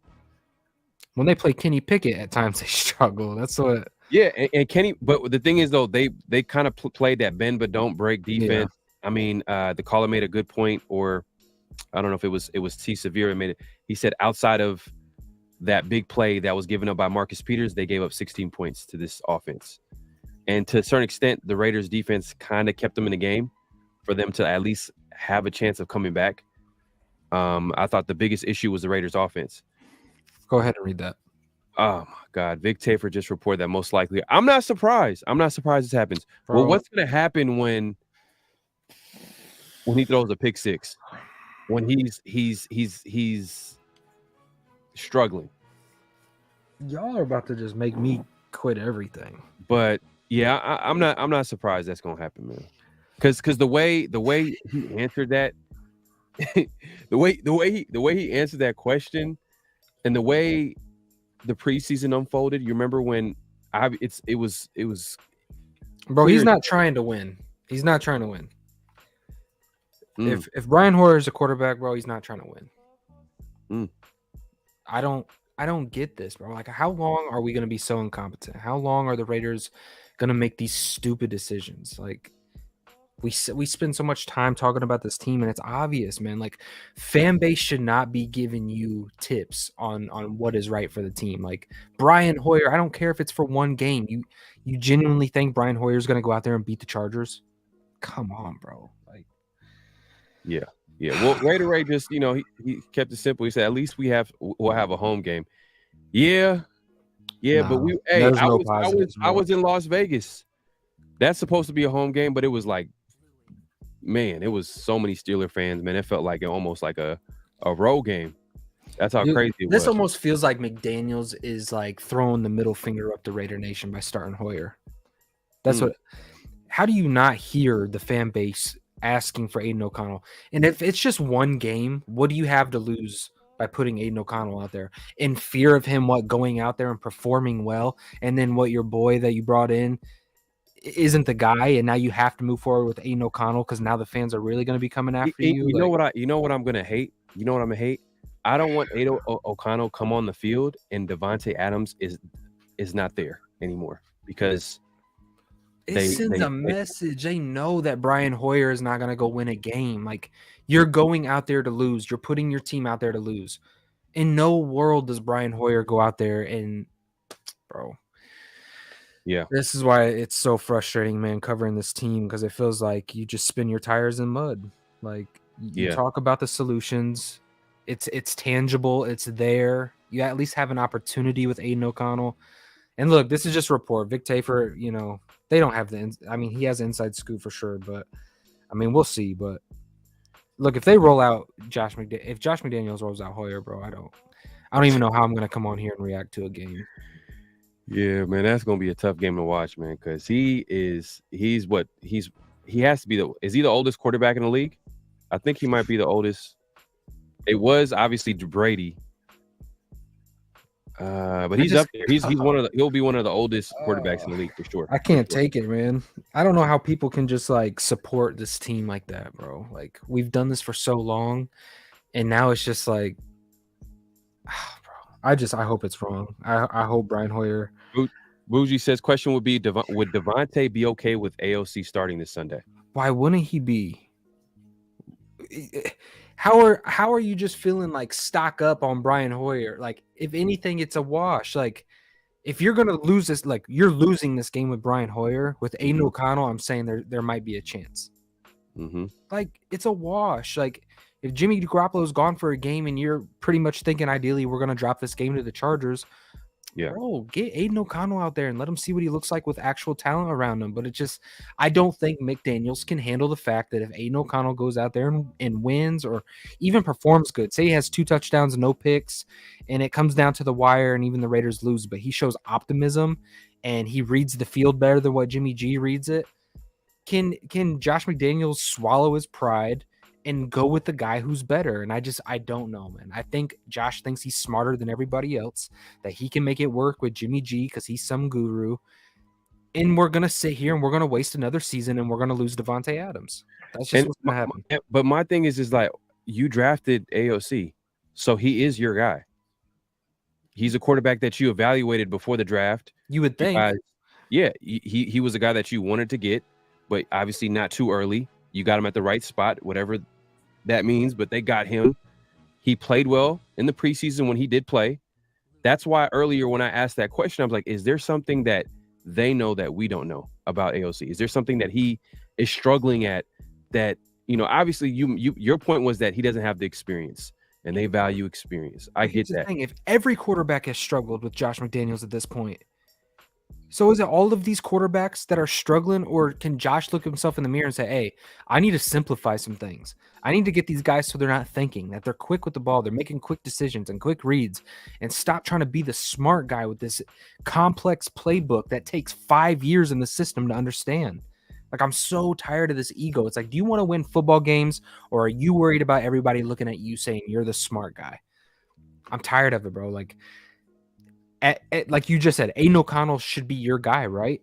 D: When they play Kenny Pickett, at times they struggle. That's what. Yeah, and Kenny. But the thing is, though, they kind of played that bend but don't break defense. Yeah. I mean, the caller made a good point, or I don't know if it was T. Severe made it. He said outside of that big play that was given up by Marcus Peters, they gave up 16 points to this offense. And to a certain extent, the Raiders defense kind of kept them in the game for them to at least have a chance of coming back. I thought the biggest issue was the Raiders offense. Go ahead and read that. Oh my God. Vic Tafer just reported that most likely. I'm not surprised. This happens. Bro. Well, what's going to happen when he throws a pick six? When he's
C: struggling.
D: Y'all are about to just make me quit everything.
C: But yeah, I'm not surprised that's gonna happen, man. Because the way he answered that, the way he answered that question, and the way the preseason unfolded. You remember when it was
D: bro. He's not trying to win. He's not trying to win. If Brian Hoyer is a quarterback, bro, he's not trying to win. I don't get this, bro. Like, how long are we going to be so incompetent? How long are the Raiders going to make these stupid decisions? Like, we spend so much time talking about this team, and it's obvious, man. Like, fan base should not be giving you tips on what is right for the team. Like, Brian Hoyer, I don't care if it's for one game. You genuinely think Brian Hoyer is going to go out there and beat the Chargers? Come on, bro. Like,
C: yeah. Well, Ray just, he kept it simple. He said, at least we'll have a home game. Yeah, but I was in Las Vegas. That's supposed to be a home game, but it was like, man, it was so many Steeler fans, man. It felt like almost like a road game. That's how crazy it was.
D: This almost feels like McDaniels is like throwing the middle finger up to Raider Nation by starting Hoyer. That's what. How do you not hear the fan base asking for Aidan O'Connell? And if it's just one game, what do you have to lose by putting Aidan O'Connell out there in fear of him going out there and performing well, and then what your boy that you brought in isn't the guy, and now you have to move forward with Aidan O'Connell because now the fans are really going to be coming after you.
C: You know what I'm going to hate? You know what I'm going to hate? I don't want Aidan O'Connell come on the field and Davante Adams is not there anymore, because
D: it sends a message. They know that Brian Hoyer is not going to go win a game. Like, you're going out there to lose. You're putting your team out there to lose. In no world does Brian Hoyer go out there and, bro.
C: Yeah.
D: This is why it's so frustrating, man, covering this team, because it feels like you just spin your tires in mud. Like, you talk about the solutions. It's tangible. It's there. You at least have an opportunity with Aidan O'Connell. And look, this is just a report. Vic Tafer, they don't have he has inside scoop for sure, but we'll see. But look, if they roll out Josh McDaniels rolls out Hoyer, bro, I don't even know how I'm gonna come on here and react to a game.
C: Yeah, man, that's gonna be a tough game to watch, man, because he has to be is he the oldest quarterback in the league? I think he might be the oldest. It was obviously Brady. But he's up there. He'll be one of the oldest quarterbacks in the league for sure.
D: I can't take it, man. I don't know how people can just like support this team like that, bro. Like, we've done this for so long, and now it's just like, bro. I hope it's wrong. I hope Brian Hoyer.
C: Bougie says, question would be, would Davante be okay with AOC starting this Sunday?
D: Why wouldn't he be? How are you just feeling like stock up on Brian Hoyer? Like, if anything, it's a wash. Like, if you're gonna lose this, like, you're losing this game with Brian Hoyer. With Aidan O'Connell, I'm saying there might be a chance. Like, it's a wash. Like, if Jimmy Garoppolo's gone for a game and you're pretty much thinking ideally we're gonna drop this game to the Chargers, bro, get Aidan O'Connell out there and let him see what he looks like with actual talent around him. But I don't think McDaniels can handle the fact that if Aidan O'Connell goes out there and wins or even performs good, say he has 2 touchdowns and no picks, and it comes down to the wire and even the Raiders lose, but he shows optimism and he reads the field better than what Jimmy G reads it. Can Josh McDaniels swallow his pride and go with the guy who's better? And I don't know, man. I think Josh thinks he's smarter than everybody else, that he can make it work with Jimmy G because he's some guru. And we're going to sit here and we're going to waste another season and we're going to lose Davante Adams. That's just what's going to happen.
C: But my thing is like, you drafted AOC, so he is your guy. He's a quarterback that you evaluated before the draft.
D: You would think.
C: He was a guy that you wanted to get, but obviously not too early. You got him at the right spot, whatever that means, but they got him. He played well in the preseason when he did play. That's why earlier when I asked that question, I was like, is there something that they know that we don't know about AOC? Is there something that he is struggling at that, obviously your point was that he doesn't have the experience and they value experience. I get that.
D: If every quarterback has struggled with Josh McDaniels at this point, So is it all of these quarterbacks that are struggling, or can Josh look himself in the mirror and say, hey, I need to simplify some things. I need to get these guys so they're not thinking, that they're quick with the ball, they're making quick decisions and quick reads, and stop trying to be the smart guy with this complex playbook that takes 5 years in the system to understand. Like, I'm so tired of this ego. It's like, do you want to win football games, or are you worried about everybody looking at you saying you're the smart guy? I'm tired of it, bro. Like, like you just said, Aidan O'Connell should be your guy, right?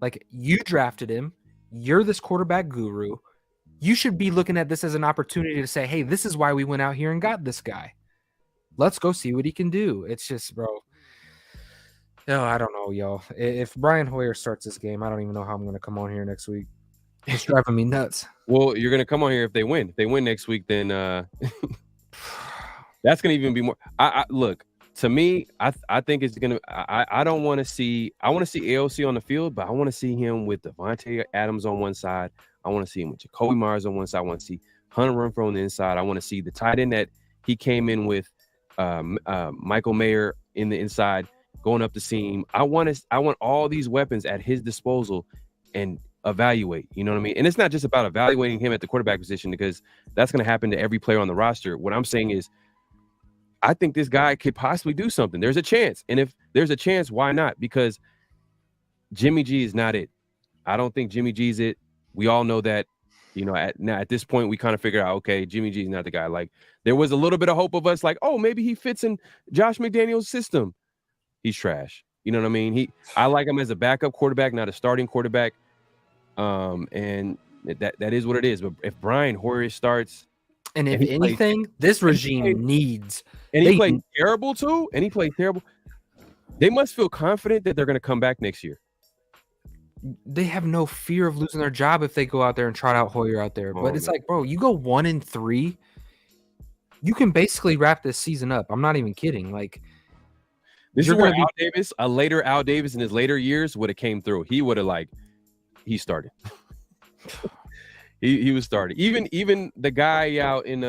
D: Like, you drafted him. You're this quarterback guru. You should be looking at this as an opportunity to say, hey, this is why we went out here and got this guy. Let's go see what he can do. It's just, bro. No, I don't know, y'all. If Brian Hoyer starts this game, I don't even know how I'm going to come on here next week. It's driving me nuts.
C: Well, you're going to come on here if they win. If they win next week, then that's going to even be more. Look. To me, I think it's gonna. I don't want to see. I want to see AOC on the field, but I want to see him with Davante Adams on one side. I want to see him with Jacoby Myers on one side. I want to see Hunter Renfrow on the inside. I want to see the tight end that he came in with, Michael Mayer in the inside, going up the seam. I want all these weapons at his disposal and evaluate. You know what I mean? And it's not just about evaluating him at the quarterback position, because that's going to happen to every player on the roster. What I'm saying is, I think this guy could possibly do something. There's a chance. And if there's a chance, why not? Because Jimmy G is not it. I don't think Jimmy G's it. We all know that, you know, at this point, we kind of figure out, okay, Jimmy G's not the guy. Like, there was a little bit of hope of us, like, oh, maybe he fits in Josh McDaniels' system. He's trash. You know what I mean? I like him as a backup quarterback, not a starting quarterback. And that is what it is. But if Brian Hoyer starts,
D: and if anything, this regime needs.
C: And he played terrible too. And he played terrible. They must feel confident that they're going to come back next year.
D: They have no fear of losing their job if they go out there and trot out Hoyer out there. But it's like, bro, you go 1-3, you can basically wrap this season up. I'm not even kidding. Like,
C: this is where Al Davis, a later Al Davis in his later years, would have came through. He would have he started. he was started. Even the guy out in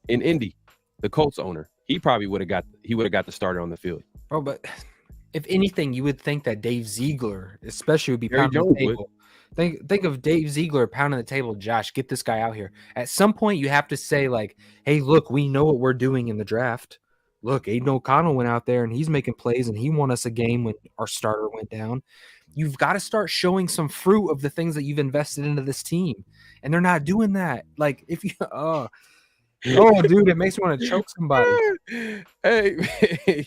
C: Indy, the Colts owner, he probably would have got the starter on the field.
D: Oh, but if anything, you would think that Dave Ziegler, especially, would be pounding the table. Think of Dave Ziegler pounding the table. Josh, get this guy out here. At some point, you have to say, like, hey, look, we know what we're doing in the draft. Look, Aidan O'Connell went out there and he's making plays and he won us a game when our starter went down. You've got to start showing some fruit of the things that you've invested into this team. And they're not doing that. Like, if you oh, dude, it makes me want to choke somebody.
C: Hey,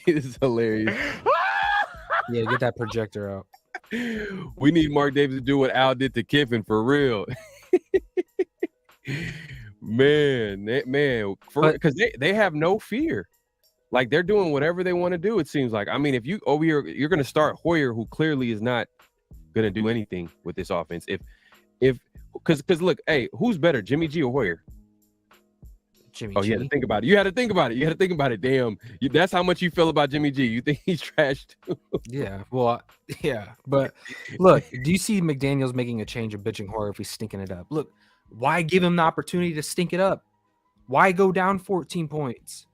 C: it's hilarious.
D: Yeah, get that projector out.
C: We need Mark Davis to do what Al did to Kiffin for real. man, because they have no fear. Like, they're doing whatever they want to do, it seems like. I mean, if you over here, you're going to start Hoyer, who clearly is not going to do anything with this offense. Because look, hey, who's better, Jimmy G or Hoyer?
D: Jimmy
C: G. You had to think about it. You had to think about it. Damn. That's how much you feel about Jimmy G. You think he's trash too?
D: Yeah. Well, yeah. But look, do you see McDaniels making a change of bitching Hoyer if he's stinking it up? Look, why give him the opportunity to stink it up? Why go down 14 points?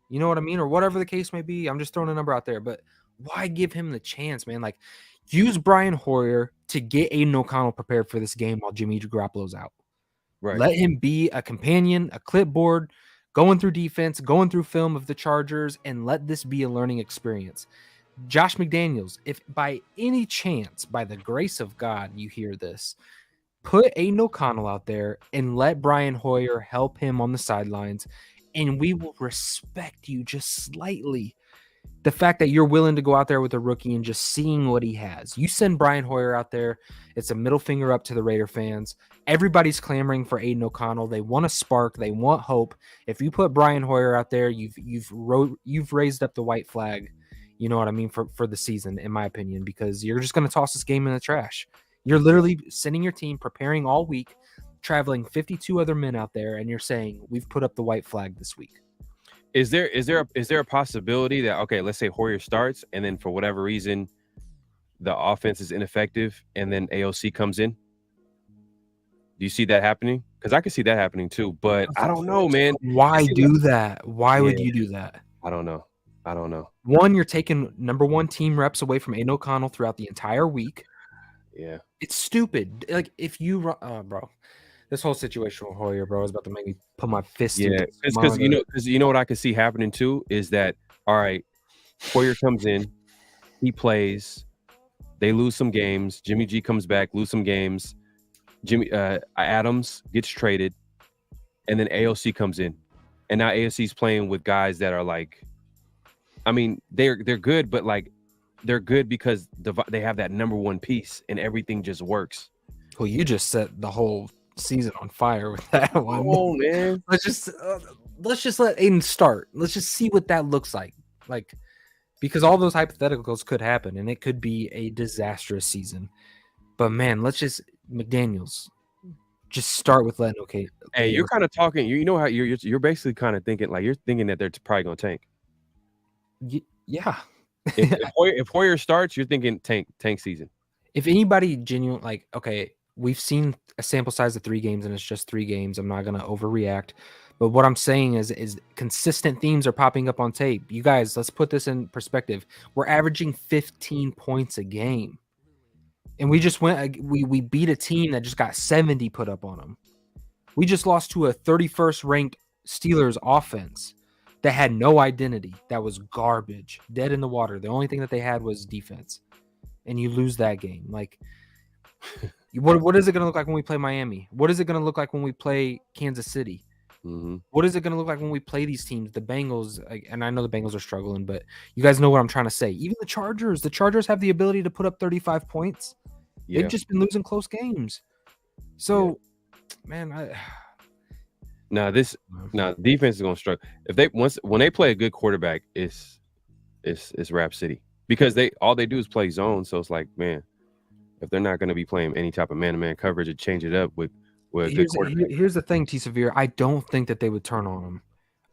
D: You know what I mean? Or whatever the case may be. I'm just throwing a number out there. But why give him the chance, man? Like, use Brian Hoyer to get Aidan O'Connell prepared for this game while Jimmy Garoppolo's out. Right. Let him be a companion, a clipboard, going through defense, going through film of the Chargers, and let this be a learning experience. Josh McDaniels, if by any chance, by the grace of God, you hear this, put Aidan O'Connell out there and let Brian Hoyer help him on the sidelines, and we will respect you just slightly. The fact that you're willing to go out there with a rookie and just seeing what he has. You send Brian Hoyer out there, it's a middle finger up to the Raider fans. Everybody's clamoring for Aidan O'Connell. They want a spark. They want hope. If you put Brian Hoyer out there, you've raised up the white flag. You know what I mean, for the season, in my opinion, because you're just going to toss this game in the trash. You're literally sending your team preparing all week, traveling 52 other men out there, and you're saying we've put up the white flag this week.
C: Is there a possibility that, okay, let's say Hoyer starts and then for whatever reason the offense is ineffective and then AOC comes in? Do you see that happening? Because I could see that happening too, but I don't know, man.
D: Why do that? Why would you do that?
C: I don't know. I don't know.
D: One, you're taking number one team reps away from Aidan O'Connell throughout the entire week.
C: Yeah.
D: It's stupid. Like, if you bro, this whole situation with Hoyer, bro, is about to make me put my fist in.
C: Yeah, because you know what I could see happening too is that, all right, Hoyer comes in, he plays, they lose some games. Jimmy G comes back, lose some games. Adams gets traded, and then AOC comes in, and now AOC's playing with guys that are like, I mean, they're good, but like they're good because they have that number one piece, and everything just works.
D: Well, you just set the whole season on fire with that one.
C: Oh man,
D: let's just let Aidan start. Let's just see what that looks like. Like, because all those hypotheticals could happen, and it could be a disastrous season. But man, let's just Mcdaniels just start with letting
C: Hey, you're kind of talking. You know how you're basically kind of thinking like you're thinking that they're probably gonna tank.
D: Yeah.
C: if Hoyer starts, you're thinking tank season.
D: If anybody genuine, like, okay, we've seen a sample size of 3 games, and it's just 3 games. I'm not gonna overreact. But what I'm saying is consistent themes are popping up on tape. You guys, let's put this in perspective. We're averaging 15 points a game. And we just we beat a team that just got 70 put up on them. We just lost to a 31st ranked Steelers offense that had no identity. That was garbage, dead in the water. The only thing that they had was defense. And you lose that game. Like, what is it going to look like when we play Miami? What is it going to look like when we play Kansas City?
C: Mm-hmm.
D: What is it going to look like when we play these teams? The Bengals, and I know the Bengals are struggling, but you guys know what I'm trying to say. Even the Chargers have the ability to put up 35 points.
C: Yeah.
D: They've just been losing close games. So, man,
C: defense is gonna struggle. When they play a good quarterback, it's Rap City, because all they do is play zone. So it's like, man, if they're not gonna be playing any type of man-to-man coverage, and change it up with a good quarterback.
D: Here's the thing, T. Severe. I don't think that they would turn on him.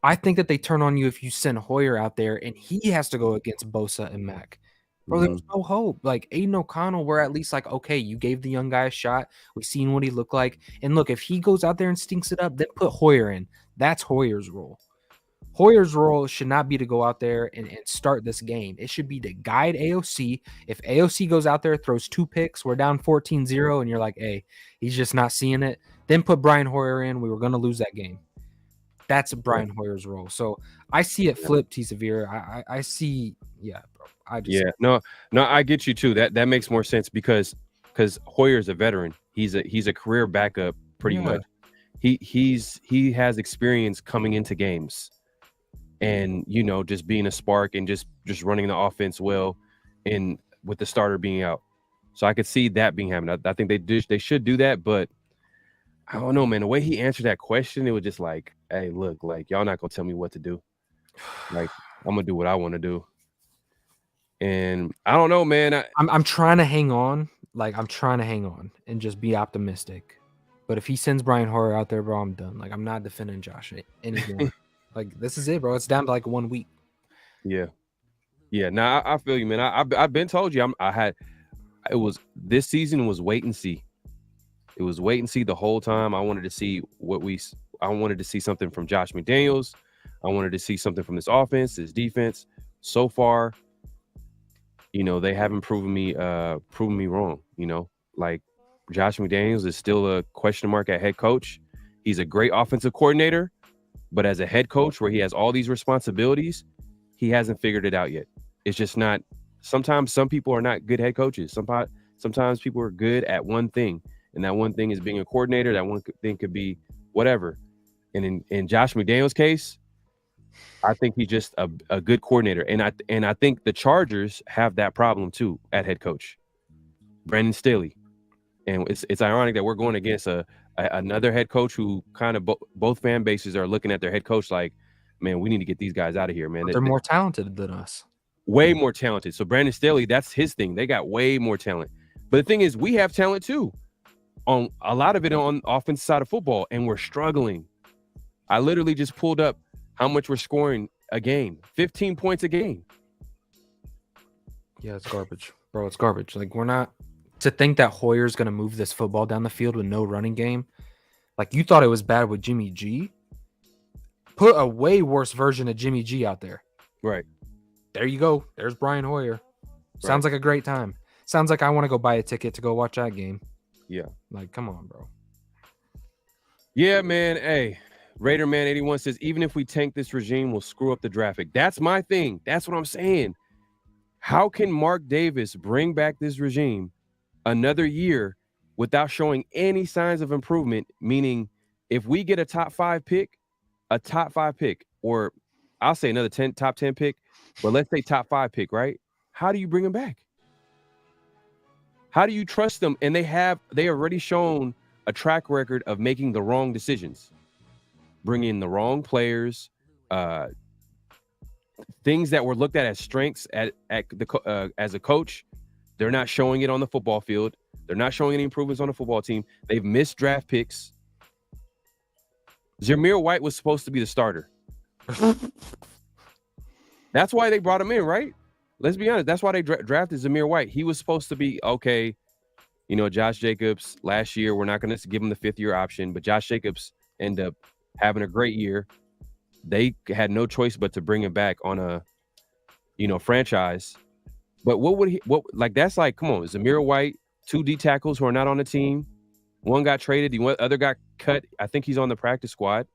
D: I think that they turn on you if you send Hoyer out there and he has to go against Bosa and Mac. Bro, there's no hope. Like, Aidan O'Connell, we're at least like, okay, you gave the young guy a shot. We've seen what he looked like. And look, if he goes out there and stinks it up, then put Hoyer in. That's Hoyer's role. Hoyer's role should not be to go out there and start this game. It should be to guide AOC. If AOC goes out there, throws 2 picks, we're down 14-0, and you're like, hey, he's just not seeing it, then put Brian Hoyer in. We were going to lose that game. That's Brian Hoyer's role. So I see it flip, T. Severe. I see, bro.
C: No, I get you too. That makes more sense because Hoyer's a veteran. He's a career backup pretty much. He has experience coming into games, and just being a spark and just running the offense well, and with the starter being out. So I could see that being happening. I think they should do that, but I don't know, man. The way he answered that question, it was just like, hey, look, like, y'all not gonna tell me what to do. Like, I'm gonna do what I want to do. And I don't know, man.
D: I'm trying to hang on. Like, I'm trying to hang on and just be optimistic. But if he sends Brian Hoyer out there, bro, I'm done. Like, I'm not defending Josh anymore. Like, this is it, bro. It's down to like 1 week.
C: Yeah. Nah, I feel you, man. I've been told you. This season was wait and see. It was wait and see the whole time. I wanted to see something from Josh McDaniels. I wanted to see something from this offense, this defense. So far, they haven't proven me wrong. Like, Josh McDaniels is still a question mark at head coach. He's a great offensive coordinator, but as a head coach where he has all these responsibilities, he hasn't figured it out yet. It's just not. Sometimes some people are not good head coaches. Sometimes people are good at one thing, and that one thing is being a coordinator. That one thing could be whatever. And in Josh McDaniels' case, I think he's just a good coordinator, and I think the Chargers have that problem too at head coach, Brandon Staley, and it's ironic that we're going against another head coach who kind of both fan bases are looking at their head coach like, man, we need to get these guys out of here, man.
D: They're more talented than us,
C: way more talented. So Brandon Staley, that's his thing. They got way more talent, but the thing is, we have talent too, on a lot of it on offensive side of football, and we're struggling. I literally just pulled up how much we're scoring a game. 15 points a game.
D: Yeah, it's garbage. Bro, it's garbage. Like, we're not to think that Hoyer's going to move this football down the field with no running game. Like, you thought it was bad with Jimmy G. Put a way worse version of Jimmy G out there.
C: Right.
D: there you go. There's Brian Hoyer. Sounds like a great time. Sounds like I want to go buy a ticket to go watch that game.
C: Yeah.
D: Like, come on, bro.
C: Yeah, man. Hey, Raider Man 81 says, even if we tank this regime, we'll screw up the draft pick. That's my thing. That's what I'm saying. How can Mark Davis bring back this regime another year without showing any signs of improvement? Meaning, if we get a top 5 pick, or I'll say another top 10 pick, but let's say top 5 pick, right? How do you bring him back? How do you trust them? And they already shown a track record of making the wrong decisions, bringing in the wrong players, things that were looked at as strengths as a coach. They're not showing it on the football field. They're not showing any improvements on the football team. They've missed draft picks. Zamir White was supposed to be the starter. That's why they brought him in, right? Let's be honest. That's why they drafted Zamir White. He was supposed to be, okay, you know, Josh Jacobs last year, we're not going to give him the 5th-year option, but Josh Jacobs ended up having a great year. They had no choice but to bring him back on a, you know, franchise. But that's like, come on, Zamir White, 2 D tackles who are not on the team. One got traded, the other got cut. I think he's on the practice squad.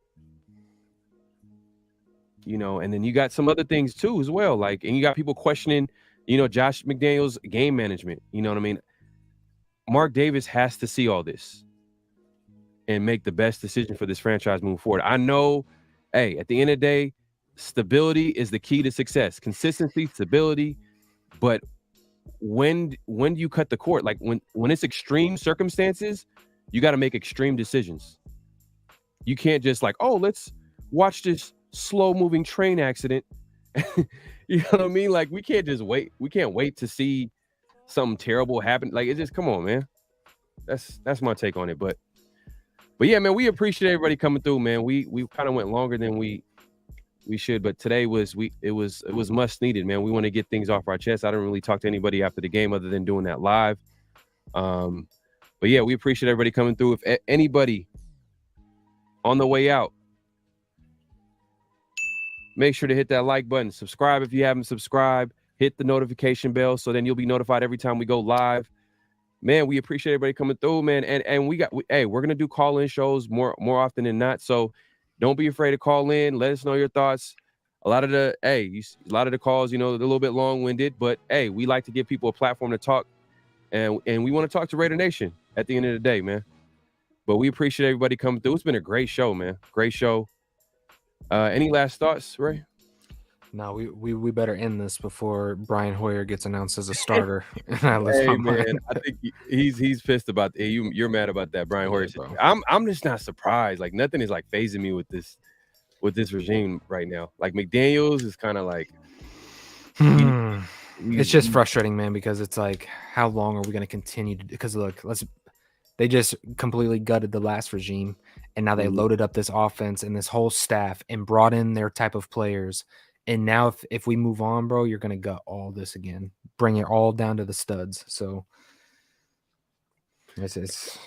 C: You know, and then you got some other things too as well. Like, and you got people questioning, you know, Josh McDaniels' game management. You know what I mean? Mark Davis has to see all this and make the best decision for this franchise moving forward. I know, hey, at the end of the day, stability is the key to success. Consistency, stability. But when do you cut the cord? Like when it's extreme circumstances, you got to make extreme decisions. You can't just like, oh, let's watch this slow-moving train accident. You know what I mean? Like, we can't just wait. We can't wait to see something terrible happen. Like, it just, come on, man. That's my take on it. But yeah, man, we appreciate everybody coming through, man. We kind of went longer than we should, but today was much needed, man. We want to get things off our chest. I didn't really talk to anybody after the game other than doing that live. But yeah, we appreciate everybody coming through. If anybody on the way out, make sure to hit that like button. Subscribe if you haven't subscribed. Hit the notification bell so then you'll be notified every time we go live. Man, we appreciate everybody coming through, man. And we're gonna do call-in shows more often than not. So don't be afraid to call in. Let us know your thoughts. A lot of the calls, you know, they're a little bit long-winded, but hey, we like to give people a platform to talk, and we want to talk to Raider Nation at the end of the day, man. But we appreciate everybody coming through. It's been a great show, man. Great show. Any last thoughts, Ray?
D: No, we better end this before Brian Hoyer gets announced as a starter.
C: Hey, man, I think he's pissed about that. You're mad about that, Brian Hoyer. I'm just not surprised. Like, nothing is like phasing me with this regime right now. Like, McDaniels is kind of like
D: it's just frustrating, man, because it's like, how long are we going to continue to? Because look, they just completely gutted the last regime, and now they loaded up this offense and this whole staff and brought in their type of players. And now if we move on, bro, you're going to gut all this again, bring it all down to the studs. So it's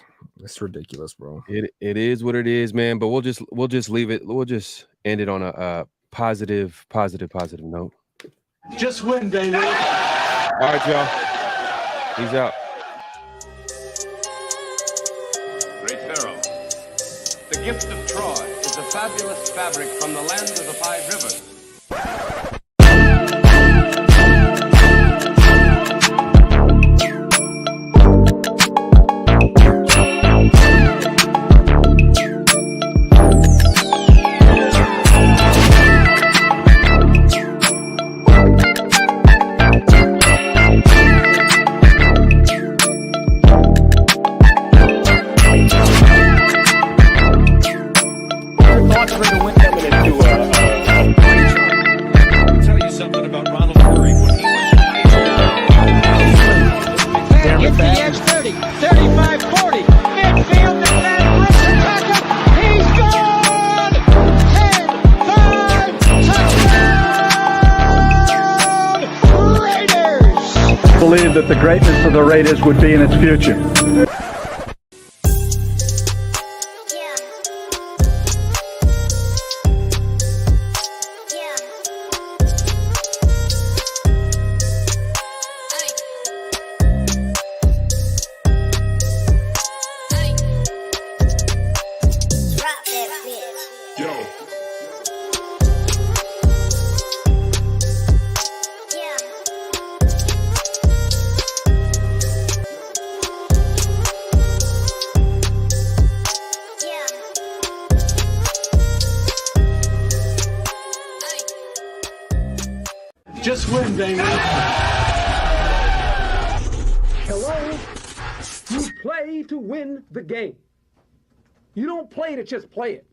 D: ridiculous, bro.
C: It is what it is, man. But we'll just leave it. We'll just end it on a positive note.
I: Just win, baby.
C: All right, y'all. Peace out.
A: Great Pharaoh, the gift of Troy is a fabulous fabric from the land of the 5 rivers.
I: Believe that the greatness of the Raiders would be in its future. Just win, baby.
J: Hello? You play to win the game. You don't play to just play it.